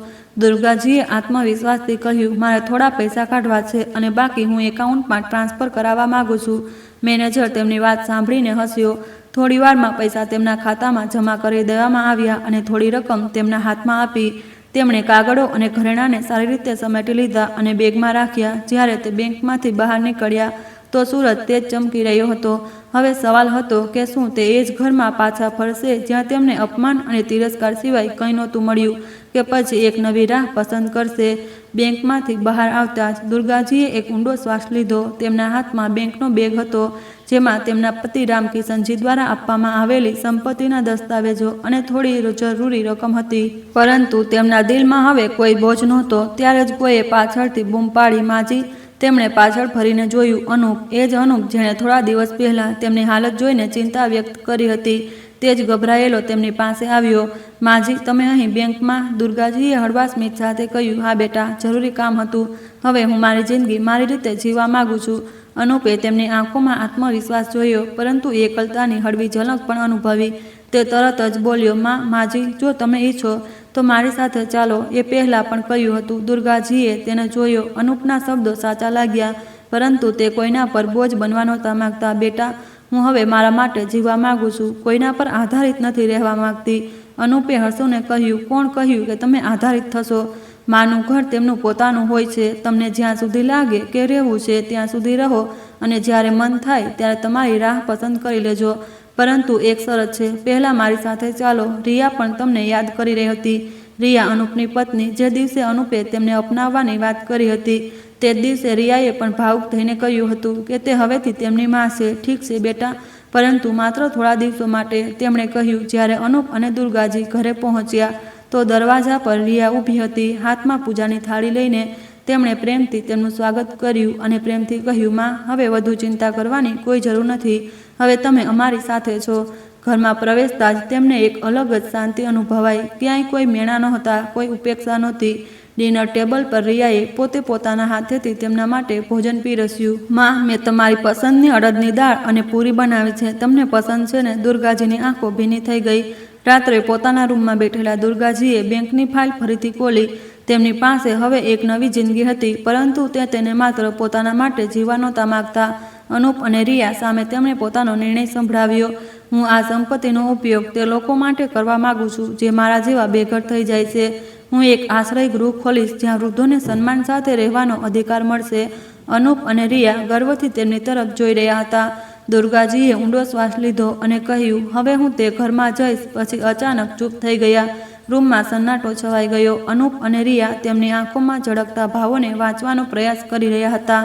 દુર્ગાજીએ આત્મવિશ્વાસથી કહ્યું, મારે થોડા પૈસા કાઢવા છે અને બાકી હું એકાઉન્ટમાં ટ્રાન્સફર કરાવવા માગું છું. મેનેજર તેમની વાત સાંભળીને હસ્યો. થોડી વારમાં પૈસા તેમના ખાતામાં જમા કરી દેવામાં આવ્યા અને થોડી રકમ તેમના હાથમાં આપી. તેમણે કાગળો અને ઘરેણાંને સારી રીતે સમેટી લીધા અને બેગમાં રાખ્યા. જ્યારે તે બેંકમાંથી બહાર નીકળ્યા તો સૂરજ તેજ ચમકી રહ્યો હતો. હવે સવાલ હતો કે શું તે એ જ ઘરમાં પાછા ફરશે જ્યાં તેમને અપમાન અને તિરસ્કાર સિવાય કંઈ નહોતું મળ્યું, કે પછી એક નવી રાહ પસંદ કરશે. બેંકમાંથી બહાર આવતા જ દુર્ગાજીએ એક ઊંડો શ્વાસ લીધો. તેમના હાથમાં બેંકનો બેગ હતો જેમાં તેમના પતિ રામકિશનજી દ્વારા આપવામાં આવેલી સંપત્તિના દસ્તાવેજો અને થોડી જરૂરી રકમ હતી. પરંતુ તેમના દિલમાં હવે કોઈ બોજ નહોતો. ત્યારે જ કોઈએ પાછળથી બૂમ પાડી, માજી. તેમણે પાછળ ફરીને જોયું. અનુપ, એ જ અનુપ જેણે થોડા દિવસ પહેલાં તેમની હાલત જોઈને ચિંતા વ્યક્ત કરી હતી. તે જ ગભરાયેલો તેમની પાસે આવ્યો. માજી, તમે અહીં બેંકમાં? દુર્ગાજીએ હળવા સ્મિત સાથે કહ્યું, હા બેટા, જરૂરી કામ હતું. હવે હું મારી જિંદગી મારી રીતે જીવવા માગું છું. અનુપે તેમની આંખોમાં આત્મવિશ્વાસ જોયો, પરંતુ એકલતાની હળવી ઝલક પણ અનુભવી. તે તરત જ બોલ્યો, માજી, જો તમે ઈચ્છો તો મારી સાથે ચાલો. એ પહેલાં પણ કહ્યું હતું. દુર્ગાજીએ તેને જોયો. અનુપના શબ્દો સાચા લાગ્યા, પરંતુ તે કોઈના પર બોજ બનવા નહોતા માગતા. બેટા, હું હવે મારા માટે જીવવા માગું છું. કોઈના પર આધારિત નથી રહેવા માગતી. અનુપે હસુને કહ્યું, કોણ કહ્યું કે તમે આધારિત થશો? માનું ઘર તેમનું પોતાનું હોય છે. તમને જ્યાં સુધી લાગે કે રહેવું છે ત્યાં સુધી રહો અને જ્યારે મન થાય ત્યારે તમારી રાહ પસંદ કરી લેજો. પરંતુ એક શરત છે. પહેલાં મારી સાથે ચાલો. રિયા પણ તમને યાદ કરી રહી હતી. રિયા, અનુપની પત્ની. જે દિવસે અનુપે તેમને અપનાવવાની વાત કરી હતી તે જ દિવસે રિયાએ પણ ભાવુક થઈને કહ્યું હતું કે તે હવેથી તેમની માં છે. ઠીક છે બેટા, પરંતુ માત્ર થોડા દિવસો માટે, તેમણે કહ્યું. જ્યારે અનુપ અને દુર્ગાજી ઘરે પહોંચ્યા તો દરવાજા પર રિયા ઊભી હતી, હાથમાં પૂજાની થાળી લઈને. તેમણે પ્રેમથી તેમનું સ્વાગત કર્યું અને પ્રેમથી કહ્યું, માં, હવે વધુ ચિંતા કરવાની કોઈ જરૂર નથી. હવે તમે અમારી સાથે છો. ઘરમાં પ્રવેશતા જ તેમને એક અલગ જ શાંતિ અનુભવાઈ. ક્યાંય કોઈ મેણા નહોતા, કોઈ ઉપેક્ષા નહોતી. ડિનર ટેબલ પર રિયાએ પોતે પોતાના હાથેથી તેમના માટે ભોજન પીરસ્યું. માં, મેં તમારી પસંદની અડદની દાળ અને પૂરી બનાવી છે. તમને પસંદ છે ને? દુર્ગાજીની આંખો ભીની થઈ ગઈ. રાત્રે પોતાના રૂમમાં બેઠેલા દુર્ગાજીએ બેંકની ફાઇલ ફરીથી ખોલી. તેમની પાસે હવે એક નવી જિંદગી હતી, પરંતુ તેને માત્ર પોતાના માટે જીવવા નહોતા માગતા. અનુપ અને રિયા સામે તેમણે પોતાનો નિર્ણય સંભળાવ્યો. હું આ સંપત્તિનો ઉપયોગ તે લોકો માટે કરવા માગું છું જે મારા જેવા બેઘર થઈ જાય છે. હું એક આશ્રય ગૃહ ખોલીશ જ્યાં વૃદ્ધોને સન્માન સાથે રહેવાનો અધિકાર મળશે. અનુપ અને રિયા ગર્વથી તેમની તરફ જોઈ રહ્યા હતા. દુર્ગાજીએ ઊંડો શ્વાસ લીધો અને કહ્યું, હવે હું તે ઘરમાં જઈશ. પછી અચાનક ચૂપ થઈ ગયા. રૂમમાં સન્નાટો છવાઈ ગયો. અનુપ અને રિયા તેમની આંખોમાં ઝળકતા ભાવોને વાંચવાનો પ્રયાસ કરી રહ્યા હતા.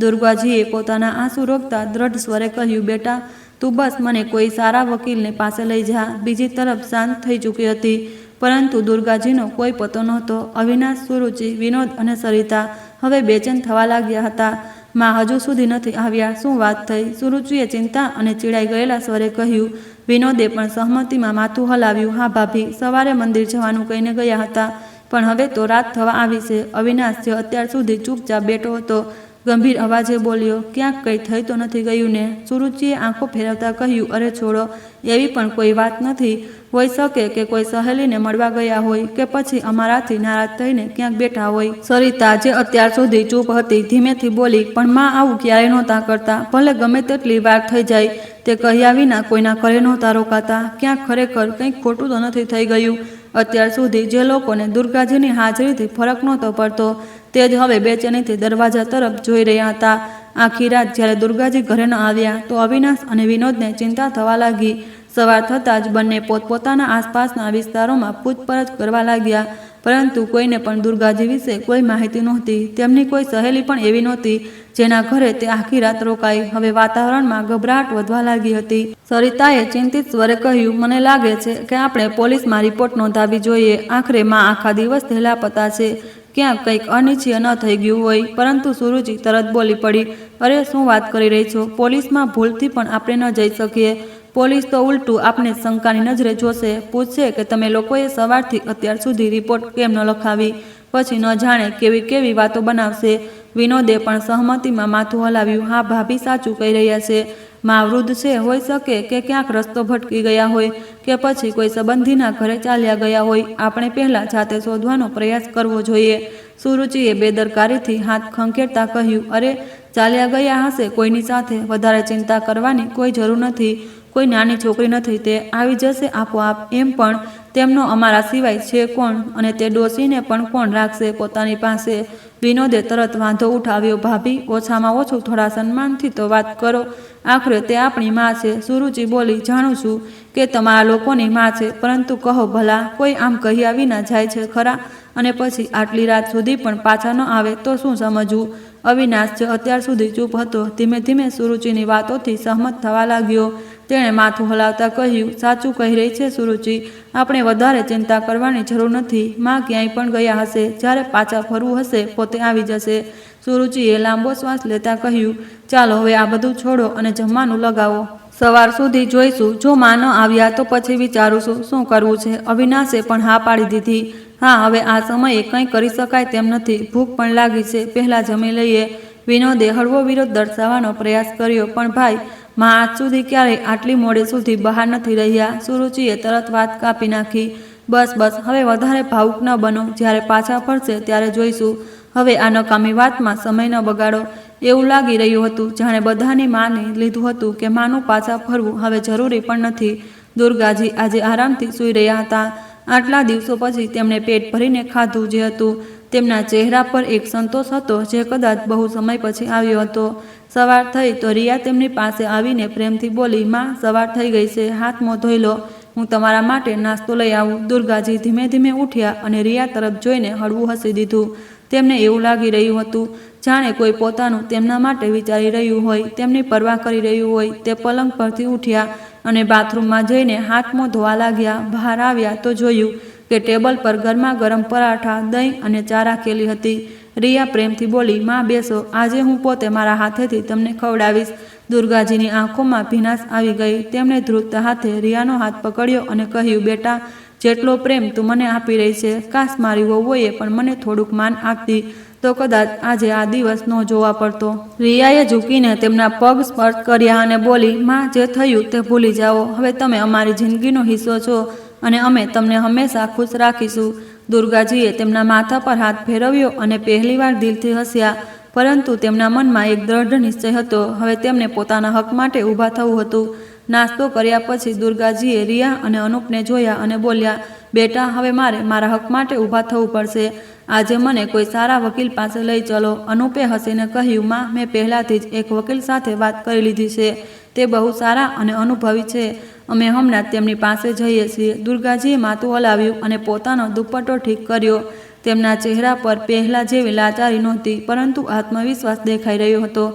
દુર્ગાજીએ પોતાના આંસુ રોકતા દ્રઢ સ્વરે કહ્યું, બેટા, તું બસ મને કોઈ સારા વકીલને પાસે લઈ જા. બીજી તરફ શાંત થઈ ચૂકી હતી, પરંતુ દુર્ગાજીનો કોઈ પતો નહોતો. અવિનાશ, સુરુચિ, વિનોદ અને સરિતા હવે બેચેન થવા લાગ્યા હતા. માં હજુ સુધી નથી આવ્યા. શું વાત થઈ? સુરુચિએ ચિંતા અને ચીડાઈ ગયેલા સ્વરે કહ્યું. વિનોદે પણ સહમતીમાં માથું હલાવ્યું. હા ભાભી, સવારે મંદિર જવાનું કહીને ગયા હતા, પણ હવે તો રાત થવા આવી છે. અવિનાશ, જે અત્યાર સુધી ચૂપચાપ બેઠો હતો, ગંભીર અવાજે બોલ્યો, ક્યાંક કંઈ થઈ તો નથી ગયું ને? સુરુચિએ આંખો ફેરવતા કહ્યું, અરે છોડો, એવી પણ કોઈ વાત નથી. હોઈ શકે કે કોઈ સહેલીને મળવા ગયા હોય, કે પછી અમારાથી નારાજ થઈને ક્યાંક બેઠા હોય. સરિતા, જે અત્યાર સુધી ચૂપ હતી, ધીમેથી બોલી, પણ માં આવું ક્યારેય નહોતા કરતા. ભલે ગમે તેટલી વાર થઈ જાય, તે કહ્યા વિના કોઈના ઘરે નહોતા રોકાતા. ક્યાંક ખરેખર કંઈક ખોટું તો નથી થઈ ગયું? અત્યાર સુધી જે લોકોને દુર્ગાજીની હાજરીથી ફરક નહોતો પડતો તે જ હવે બેચેનીથી દરવાજા તરફ જોઈ રહ્યા હતા. આખી રાત જ્યારે દુર્ગાજી ઘરે ન આવ્યા તો અવિનાશ અને વિનોદને ચિંતા થવા લાગી. સવાર થતાં જ બંને પોતપોતાના આસપાસના વિસ્તારોમાં પૂછપરછ કરવા લાગ્યા, પરંતુ કોઈને પણ દુર્ગાજી વિશે કોઈ માહિતી નહોતી. તેમની કોઈ સહેલી પણ એવી નહોતી જેના ઘરે તે આખી રાત રોકાઈ. હવે વાતાવરણમાં ગભરાટ વધવા લાગી હતી. સરિતાએ ચિંતિત સ્વરે કહ્યું, મને લાગે છે કે આપણે પોલીસમાં રિપોર્ટ નોંધાવવી જોઈએ. આખરે માં આખા દિવસથી લાપતા છે. ક્યાંક કંઈક અનિચ્છનીય ન થઈ ગયું હોય. પરંતુ સુરુચિ તરત બોલી પડી, અરે શું વાત કરી રહી છો? પોલીસમાં ભૂલથી પણ આપણે ન જઈ શકીએ. પોલીસ તો ઉલટું આપને શંકાની નજરે જોશે, પૂછશે કે તમે લોકોએ સવારથી અત્યાર સુધી રિપોર્ટ કેમ ન લખાવી. પછી ન જાણે કેવી કેવી વાતો બનાવશે. વિનોદે પણ સહમતીમાં માથું હલાવ્યું. હા ભાભી સાચું કહી રહ્યા છે. માં વૃદ્ધ છે, હોઈ શકે કે ક્યાંક રસ્તો ભટકી ગયા હોય કે પછી કોઈ સંબંધીના ઘરે ચાલ્યા ગયા હોય. આપણે પહેલાં જાતે શોધવાનો પ્રયાસ કરવો જોઈએ. સુરુચિએ બેદરકારીથી હાથ ખંખેરતા કહ્યું, અરે ચાલ્યા ગયા હશે કોઈની સાથે. વધારે ચિંતા કરવાની કોઈ જરૂર નથી. કોઈ નાની છોકરી નથી, તે આવી જશે આપોઆપ. એમ પણ તેમનો અમારા સિવાય છે કોણ? અને તે ડોશીને પણ કોણ રાખશે પોતાની પાસે? વિનોદે તરત વાંધો ઉઠાવ્યો, ભાભી ઓછામાં ઓછું થોડા સન્માનથી તો વાત કરો. આખરે તે આપણી માં છે. સુરુચિ બોલી, જાણું છું કે તમારા લોકોની માં છે, પરંતુ કહો ભલા, કોઈ આમ કહ્યા વિના જાય છે ખરા? અને પછી આટલી રાત સુધી પણ પાછા ન આવે તો શું સમજવું? અવિનાશ જે અત્યાર સુધી ચૂપ હતો, ધીમે ધીમે સુરુચિની વાતોથી સહમત થવા લાગ્યો. તેણે માથું હલાવતા કહ્યું, સાચું કહી રહી છે સુરુચિ. આપણે વધારે ચિંતા કરવાની જરૂર નથી. માં ક્યાંય પણ ગયા હશે. જ્યારે પાછા ફરવું હશે પોતે આવી જશે. સુરુચિએ લાંબો શ્વાસ લેતા કહ્યું, ચાલો હવે આ બધું છોડો અને જમવાનું લગાવો. સવાર સુધી જોઈશું. જો માં ન આવ્યા તો પછી વિચારુશું શું કરવું છે. અવિનાશે પણ હા પાડી દીધી. હા, હવે આ સમયે કંઈ કરી શકાય તેમ નથી. ભૂખ પણ લાગી છે, પહેલાં જમી લઈએ. વિનોદે હળવો વિરોધ દર્શાવવાનો પ્રયાસ કર્યો, પણ ભાઈ, માં આજ સુધી ક્યારેય આટલી મોડે સુધી બહાર નથી રહ્યા. સુરુચિએ તરત વાત કાપી નાખી. બસ બસ, હવે વધારે ભાવુક ન બનો. જ્યારે પાછા ફરશે ત્યારે જોઈશું. હવે આ નકામી વાતમાં સમય ન બગાડો. એવું લાગી રહ્યું હતું જાણે બધાની માને લીધું હતું કે માનું પાછા ફરવું હવે જરૂરી પણ નથી. દુર્ગાજી આજે આરામથી સૂઈ રહ્યા હતા. આટલા દિવસો પછી તેમણે પેટ ભરીને ખાધું જે હતું. તેમના ચહેરા પર એક સંતોષ હતો જે કદાચ બહુ સમય પછી આવ્યો હતો. સવાર થઈ તો રિયા તેમની પાસે આવીને પ્રેમથી બોલી, માં સવાર થઈ ગઈ છે, હાથ મોં ધોઈ લો, હું તમારા માટે નાસ્તો લઈ આવું. દુર્ગાજી ધીમે ધીમે ઉઠ્યા અને રિયા તરફ જોઈને હળવું હસી દીધું. તેમને એવું લાગી રહ્યું હતું જાણે કોઈ પોતાનું તેમના માટે વિચારી રહ્યું હોય, તેમની પરવા કરી રહ્યું હોય. તે પલંગ પરથી ઉઠ્યા અને બાથરૂમમાં જઈને હાથ મોં ધોવા લાગ્યા. બહાર આવ્યા તો જોયું કે ટેબલ પર ગરમા ગરમ પરાઠા, દહીં અને ચા રાખેલી હતી. રિયા પ્રેમથી બોલી, માં બેસો, આજે હું પોતે મારા હાથેથી તમને ખવડાવીશ. દુર્ગાજીની આંખોમાં ભીનાશ આવી ગઈ. તેમણે ધ્રુજતા હાથે રિયાનો હાથ પકડ્યો અને કહ્યું, બેટા, જેટલો પ્રેમ તું મને આપી રહી છે, કાશ મારી વહુએ પણ મને થોડુંક માન આપતી તો કદાચ આજે આ દિવસ ન જોવા પડતો. રિયાએ ઝૂકીને તેમના પગ સ્પર્શ કર્યા અને બોલી, માં, જે થયું તે ભૂલી જાઓ. હવે તમે અમારી જિંદગીનો હિસ્સો છો અને અમે તમને હંમેશા ખુશ રાખીશું. દુર્ગાજીએ તેમના માથા પર હાથ ફેરવ્યો અને પહેલીવાર દિલથી હસ્યા, પરંતુ તેમના મનમાં એક દ્રઢ નિશ્ચય હતો. હવે તેમને પોતાના હક માટે ઊભા થવું હતું. નાસ્તો કર્યા પછી દુર્ગાજીએ રિયા અને અનુપને જોયા અને બોલ્યા, બેટા, હવે મારે મારા હક માટે ઊભા થવું પડશે. આજે મને કોઈ સારા વકીલ પાસે લઈ ચલો. અનુપે હસીને કહ્યું, માં, મેં પહેલાંથી જ એક વકીલ સાથે વાત કરી લીધી છે. તે બહુ સારા અને અનુભવી છે. અમે હમણાં તેમની પાસે જઈએ છીએ. દુર્ગાજીએ માથું હલાવ્યું અને પોતાનો દુપટ્ટો ઠીક કર્યો. તેમના ચહેરા પર પહેલાં જેવી લાચારી નહોતી, પરંતુ આત્મવિશ્વાસ દેખાઈ રહ્યો હતો.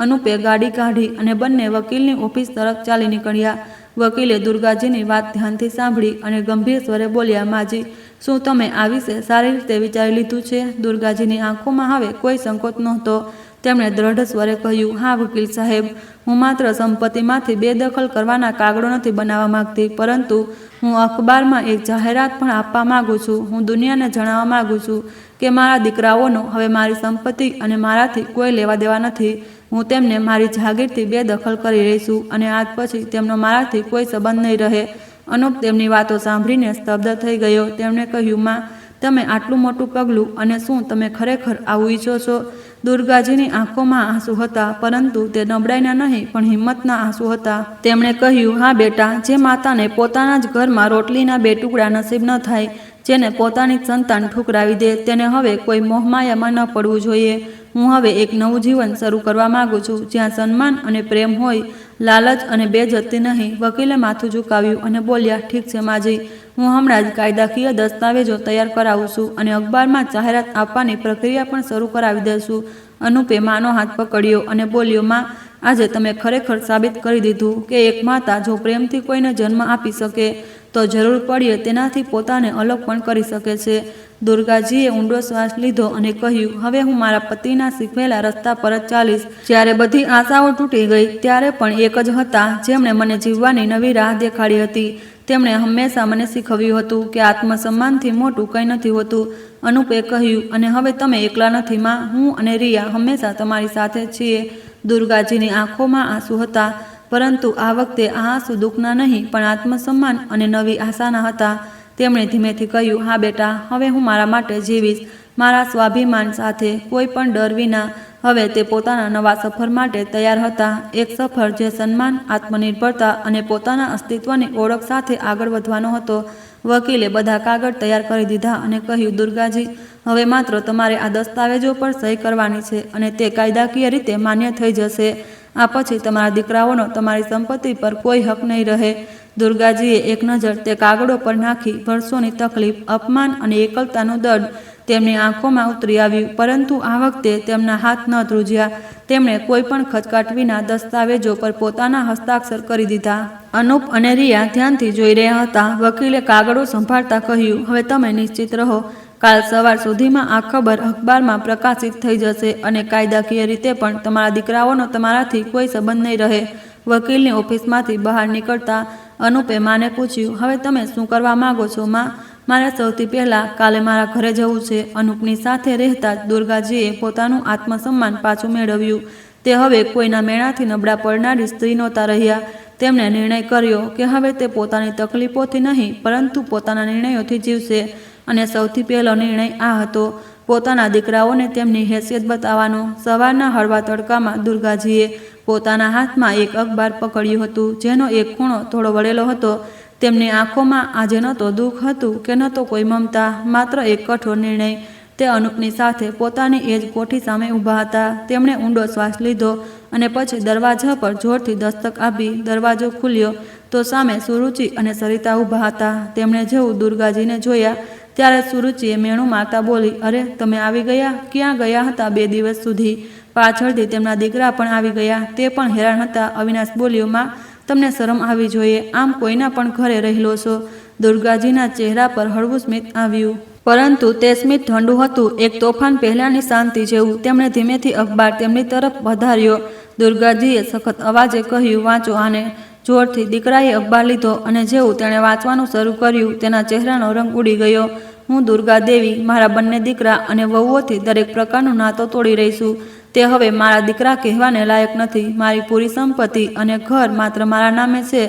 અનુપે ગાડી કાઢી અને બંને વકીલની ઓફિસ તરફ ચાલી નીકળ્યા. વકીલે દુર્ગાજીની વાત ધ્યાનથી સાંભળી અને ગંભીર સ્વરે બોલ્યા, માજી, શું તમે આ વિશે સારી રીતે વિચારી લીધું છે? દુર્ગાજીની આંખોમાં હવે કોઈ સંકોચ નહોતો. તેમણે દ્રઢ સ્વરે કહ્યું, હા વકીલ સાહેબ, હું માત્ર સંપત્તિમાંથી બેદખલ કરવાના કાગળો નથી બનાવવા માગતી, પરંતુ હું અખબારમાં એક જાહેરાત પણ આપવા માગું છું. હું દુનિયાને જણાવવા માગું છું કે મારા દીકરાઓનો હવે મારી સંપત્તિ અને મારાથી કોઈ લેવા દેવા નથી. હું તેમને મારી જાગીરથી બેદખલ કરી રહી છું અને આજ પછી તેમનો મારાથી કોઈ સંબંધ નહીં રહે. અનુપ તેમની વાતો સાંભળીને સ્તબ્ધ થઈ ગયો. તેમણે કહ્યું, માં, તમે આટલું મોટું પગલું, અને શું તમે ખરેખર આવું ઈચ્છો છો? દુર્ગાજીની આંખોમાં આંસુ હતા, પરંતુ તે નબળાઈના નહીં પણ હિંમતના આંસુ હતા. તેમણે કહ્યું, હા બેટા, જે માતાને પોતાના જ ઘરમાં રોટલીના બે ટુકડા નસીબ ન થાય જેને પોતાની સંતાન ઠુકરાવી દે તેને હવે કોઈ મોહમાયામાં ન પડવું જોઈએ. હું હવે એક નવું જીવન શરૂ કરવા માંગુ છું, જ્યાં સન્માન અને પ્રેમ હોય, લાલચ અને બેઇજ્જતી નહીં. વકીલે માથું ઝુકાવ્યું અને બોલ્યા, ઠીક છે માજી, હું હમણાં જ કાયદાકીય દસ્તાવેજો તૈયાર કરાવું છું અને અખબારમાં જાહેરાત આપવાની પ્રક્રિયા પણ શરૂ કરાવી દઈશું. અનુપે માનો હાથ પકડ્યો અને બોલ્યો, માં, આજે તમે ખરેખર સાબિત કરી દીધું કે એક માતા જો પ્રેમથી કોઈને જન્મ આપી શકે તો જરૂર પડીએ તેનાથી પોતાને અલગ પણ કરી શકે છે. દુર્ગાજીએ ઊંડો શ્વાસ લીધો અને કહ્યું, હવે હું મારા પતિના શીખવેલા રસ્તા પર જ ચાલીશ. જ્યારે બધી આશાઓ તૂટી ગઈ ત્યારે પણ એક જ હતા જેમણે મને જીવવાની નવી રાહ દેખાડી હતી. તેમણે હંમેશા મને શીખવ્યું હતું કે આત્મસન્માનથી મોટું કંઈ નથી હોતું. અનુપે કહ્યું, અને હવે તમે એકલા નથી માં, હું અને રિયા હંમેશા તમારી સાથે છીએ. દુર્ગાજીની આંખોમાં આંસુ હતા, પરંતુ આ વખતે આ આંસુ દુઃખના નહીં પણ આત્મસન્માન અને નવી આશાના હતા. તેમણે ધીમેથી કહ્યું, હા બેટા, હવે હું મારા માટે જીવીશ, મારા સ્વાભિમાન સાથે, કોઈ પણ ડર વિના. હવે તે પોતાના નવા સફર માટે તૈયાર હતા. એક સફર જે સન્માન, આત્મનિર્ભરતા અને પોતાના અસ્તિત્વની ઓળખ સાથે આગળ વધવાનો હતો. વકીલે બધા કાગળ તૈયાર કરી દીધા અને કહ્યું, દુર્ગાજી, હવે માત્ર તમારે આ દસ્તાવેજો પર સહી કરવાની છે અને તે કાયદાકીય રીતે માન્ય થઈ જશે. આ પછી તમારા દીકરાઓનો તમારી સંપત્તિ પર કોઈ હક નહીં રહે. દુર્ગાજીએ એક નજર તે કાગળો પર નાખી. વર્ષોની તકલીફ, અપમાન અને એકલતાનું દર્દ તેમની આંખોમાં ઉતરી આવ્યું, પરંતુ આ વખતે તેમના હાથ ન ધ્રુજ્યા. તેમણે કોઈ પણ ખચકાટ વિના દસ્તાવેજો પર પોતાના હસ્તાક્ષર કરી દીધા. અનુપ અને રિયા ધ્યાનથી જોઈ રહ્યા હતા. વકીલે કાગળો સંભાળતા કહ્યું, હવે તમે નિશ્ચિત રહો. કાલ સવાર સુધીમાં આ ખબર અખબારમાં પ્રકાશિત થઈ જશે અને કાયદાકીય રીતે પણ તમારા દીકરાઓનો તમારાથી કોઈ સંબંધ નહીં રહે. વકીલની ઓફિસમાંથી બહાર નીકળતા અનુપે માને પૂછ્યું, હવે તમે શું કરવા માંગો છો માં? મારે સૌથી પહેલાં કાલે મારા ઘરે જવું છે. અનુપની સાથે રહેતા જ દુર્ગાજીએ પોતાનું આત્મસન્માન પાછું મેળવ્યું. તે હવે કોઈના મેણાથી નબળા પડનારી સ્ત્રી નહોતા રહ્યા. તેમણે નિર્ણય કર્યો કે હવે તે પોતાની તકલીફોથી નહીં પરંતુ પોતાના નિર્ણયોથી જીવશે. અને સૌથી પહેલો નિર્ણય આ હતો, પોતાના દીકરાઓને તેમની હેસિયત બતાવવાનો. સવારના હળવા તડકામાં દુર્ગાજીએ પોતાના હાથમાં એક અખબાર પકડ્યું હતું, જેનો એક ખૂણો થોડો વળેલો હતો. તેમની આંખોમાં આજે ન તો દુઃખ હતું કે ન તો કોઈ મમતા, માત્ર એક કઠોર નિર્ણય. તે અનુપની સાથે પોતાની એ જ કોઠી સામે ઊભા હતા. તેમણે ઊંડો શ્વાસ લીધો અને પછી દરવાજા પર જોરથી દસ્તક આપી. દરવાજો ખુલ્યો તો સામે સુરુચિ અને સરિતા ઊભા હતા. તેમણે જેવું દુર્ગાજીને જોયા ત્યારે સુરુચિએ મેણું મારતા બોલી, અરે, તમે આવી ગયા? ક્યાં ગયા હતા 2 દિવસ સુધી? પાછળથી તેમના દીકરા પણ આવી ગયા. તે પણ હેરાન હતા. અવિનાશ બોલ્યો, માં, તમને શરમ આવી જોઈએ, આમ કોઈના પણ ઘરે રહેલો છો. દુર્ગાજીના ચહેરા પર હળવું સ્મિત આવ્યું, પરંતુ તે સ્મિત ઠંડુ હતું, એક તોફાન પહેલાંની શાંતિ જેવું. તેમણે ધીમેથી અખબાર તેમની તરફ વધાર્યો. દુર્ગાજીએ સખત અવાજે કહ્યું, વાંચો આને. જોરથી દીકરાએ અખબાર લીધો અને જેવું તેણે વાંચવાનું શરૂ કર્યું, તેના ચહેરાનો રંગ ઉડી ગયો. હું દુર્ગા દેવી મારા બંને દીકરા અને વહુઓથી દરેક પ્રકારનું નાતો તોડી રહી છું. તે હવે મારા દીકરા કહેવાને લાયક નથી. મારી પૂરી સંપત્તિ અને ઘર માત્ર મારા નામે છે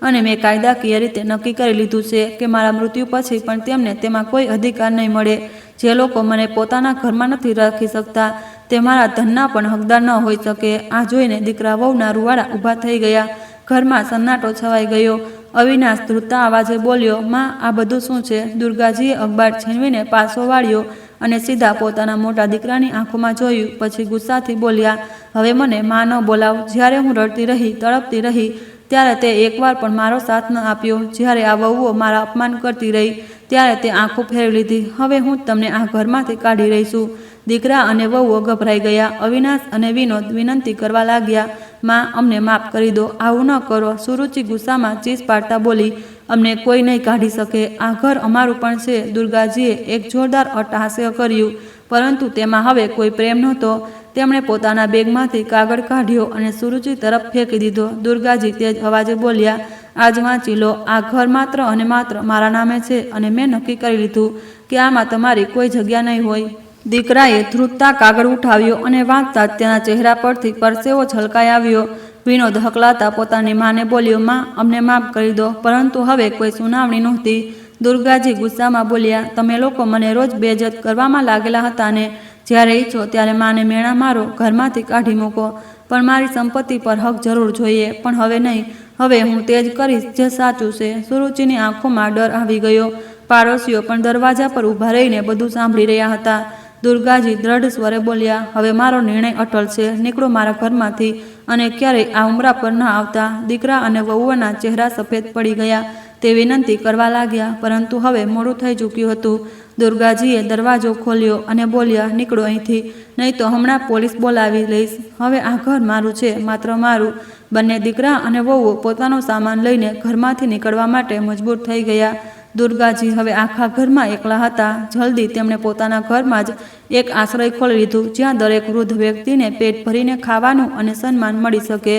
અને મેં કાયદાકીય રીતે નક્કી કરી લીધું છે કે મારા મૃત્યુ પછી પણ તેમને તેમાં કોઈ અધિકાર નહીં મળે. જે લોકો મને પોતાના ઘરમાં નથી રાખી શકતા તે મારા ધનના પણ હકદાર ન હોઈ શકે. આ જોઈને દીકરા વહુના રૂવાડા ઊભા થઈ ગયા. ઘરમાં સન્નાટો છવાઈ ગયો. અવિનાશ ધ્રુજતા અવાજે બોલ્યો, માં, આ બધું શું છે? દુર્ગાજીએ અખબાર છીનવીને પાછો વાળ્યો અને સીધા પોતાના મોટા દીકરાની આંખોમાં જોયું. પછી ગુસ્સાથી બોલ્યા, હવે મને માં ન બોલાવ. જ્યારે હું રડતી રહી, તડપતી રહી, ત્યારે તે એકવાર પણ મારો સાથ ન આપ્યો. જ્યારે આ વહુઓ મારા અપમાન કરતી રહી ત્યારે તે આંખો ફેરવી લીધી. હવે હું તમને આ ઘરમાંથી કાઢી રહી છું. દીકરા અને વહુઓ ગભરાઈ ગયા. અવિનાશ અને વિનોદ વિનંતી કરવા લાગ્યા, માં, અમને માફ કરી દો, આવું ન કરો. સુરુચિ ગુસ્સામાં ચીસ પાડતા બોલી, અમને કોઈ નહીં કાઢી શકે. આ ઘર અમારું પણ છે. દુર્ગાજીએ એક જોરદાર અટ્ટહાસ્ય કર્યું, પરંતુ તેમાં હવે કોઈ પ્રેમ નહોતો. તેમણે પોતાના બેગમાંથી કાગળ કાઢ્યો અને સુરુચિ તરફ ફેંકી દીધો. દુર્ગાજી તેજ અવાજે બોલ્યા, આજ વાંચી લો. આ ઘર માત્ર અને માત્ર મારા નામે છે અને મેં નક્કી કરી લીધું કે આમાં તમારી કોઈ જગ્યા નહીં હોય. દીકરાએ ધ્રુજતા કાગળ ઉઠાવ્યો અને વાંચતા જ તેના ચહેરા પરથી પરસેવો છલકાઈ આવ્યો. વિનોદ હકલાતા પોતાની માને બોલ્યો, માં, અમને માફ કરી દો. પરંતુ હવે કોઈ સુનાવણી નહોતી. દુર્ગાજી ગુસ્સામાં બોલ્યા, તમે લોકો મને રોજ બેઇજ્જત કરવામાં લાગેલા હતા ને? જ્યારે ઈચ્છો ત્યારે માને મેણા મારો, ઘરમાંથી કાઢી મૂકો, પણ મારી સંપત્તિ પર હક જરૂર જોઈએ. પણ હવે નહીં. હવે હું તે જ કરીશ જે સાચું છે. સુરુચિની આંખોમાં ડર આવી ગયો. પાડોશીઓ પણ દરવાજા પર ઊભા રહીને બધું સાંભળી રહ્યા હતા. દુર્ગાજી દ્રઢ સ્વરે બોલ્યા, હવે મારો નિર્ણય અટલ છે. નીકળો મારા ઘરમાંથી અને ક્યારેય આ ઉંબરા પર ન આવતા. દીકરા અને વહુઓના ચહેરા સફેદ પડી ગયા. તે વિનંતી કરવા લાગ્યા, પરંતુ હવે મોડું થઈ ચૂક્યું હતું. દુર્ગાજીએ દરવાજો ખોલ્યો અને બોલ્યા, નીકળો અહીંથી, નહીં તો હમણાં પોલીસ બોલાવી લઈશ. હવે આ ઘર મારું છે, માત્ર મારું. બંને દીકરા અને વહુઓ પોતાનો સામાન લઈને ઘરમાંથી નીકળવા માટે મજબૂર થઈ ગયા. દુર્ગાજી હવે આખા ઘરમાં એકલા હતા. જલ્દી તેમણે પોતાના ઘરમાં જ એક આશ્રય ખોલી લીધું, જ્યાં દરેક વૃદ્ધ વ્યક્તિને પેટ ભરીને ખાવાનું અને સન્માન મળી શકે.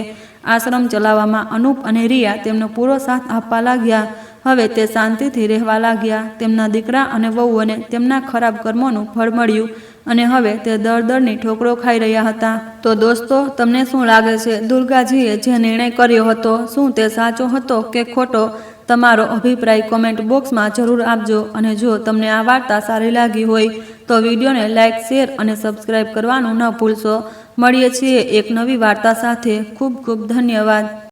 આશ્રમ ચલાવવામાં અનુપ અને રિયા તેમનો પૂરો સાથ આપવા લાગ્યા. હવે તે શાંતિથી રહેવા લાગ્યા. તેમના દીકરા અને વહુઓને તેમના ખરાબ કર્મોનું ફળ મળ્યું અને હવે તે દળદળની ઠોકરો ખાઈ રહ્યા હતા. તો દોસ્તો, તમને શું લાગે છે, દુર્ગાજીએ જે નિર્ણય કર્યો હતો, શું તે સાચો હતો કે ખોટો? તમારો અભિપ્રાય કોમેન્ટ બોક્સમાં જરૂર આપજો. અને જો તમને આ વાર્તા સારી લાગી હોય તો વિડીયોને લાઇક, શેર અને સબસ્ક્રાઇબ કરવાનું ન ભૂલશો. મળીએ છીએ એક નવી વાર્તા સાથે. ખૂબ ખૂબ ધન્યવાદ.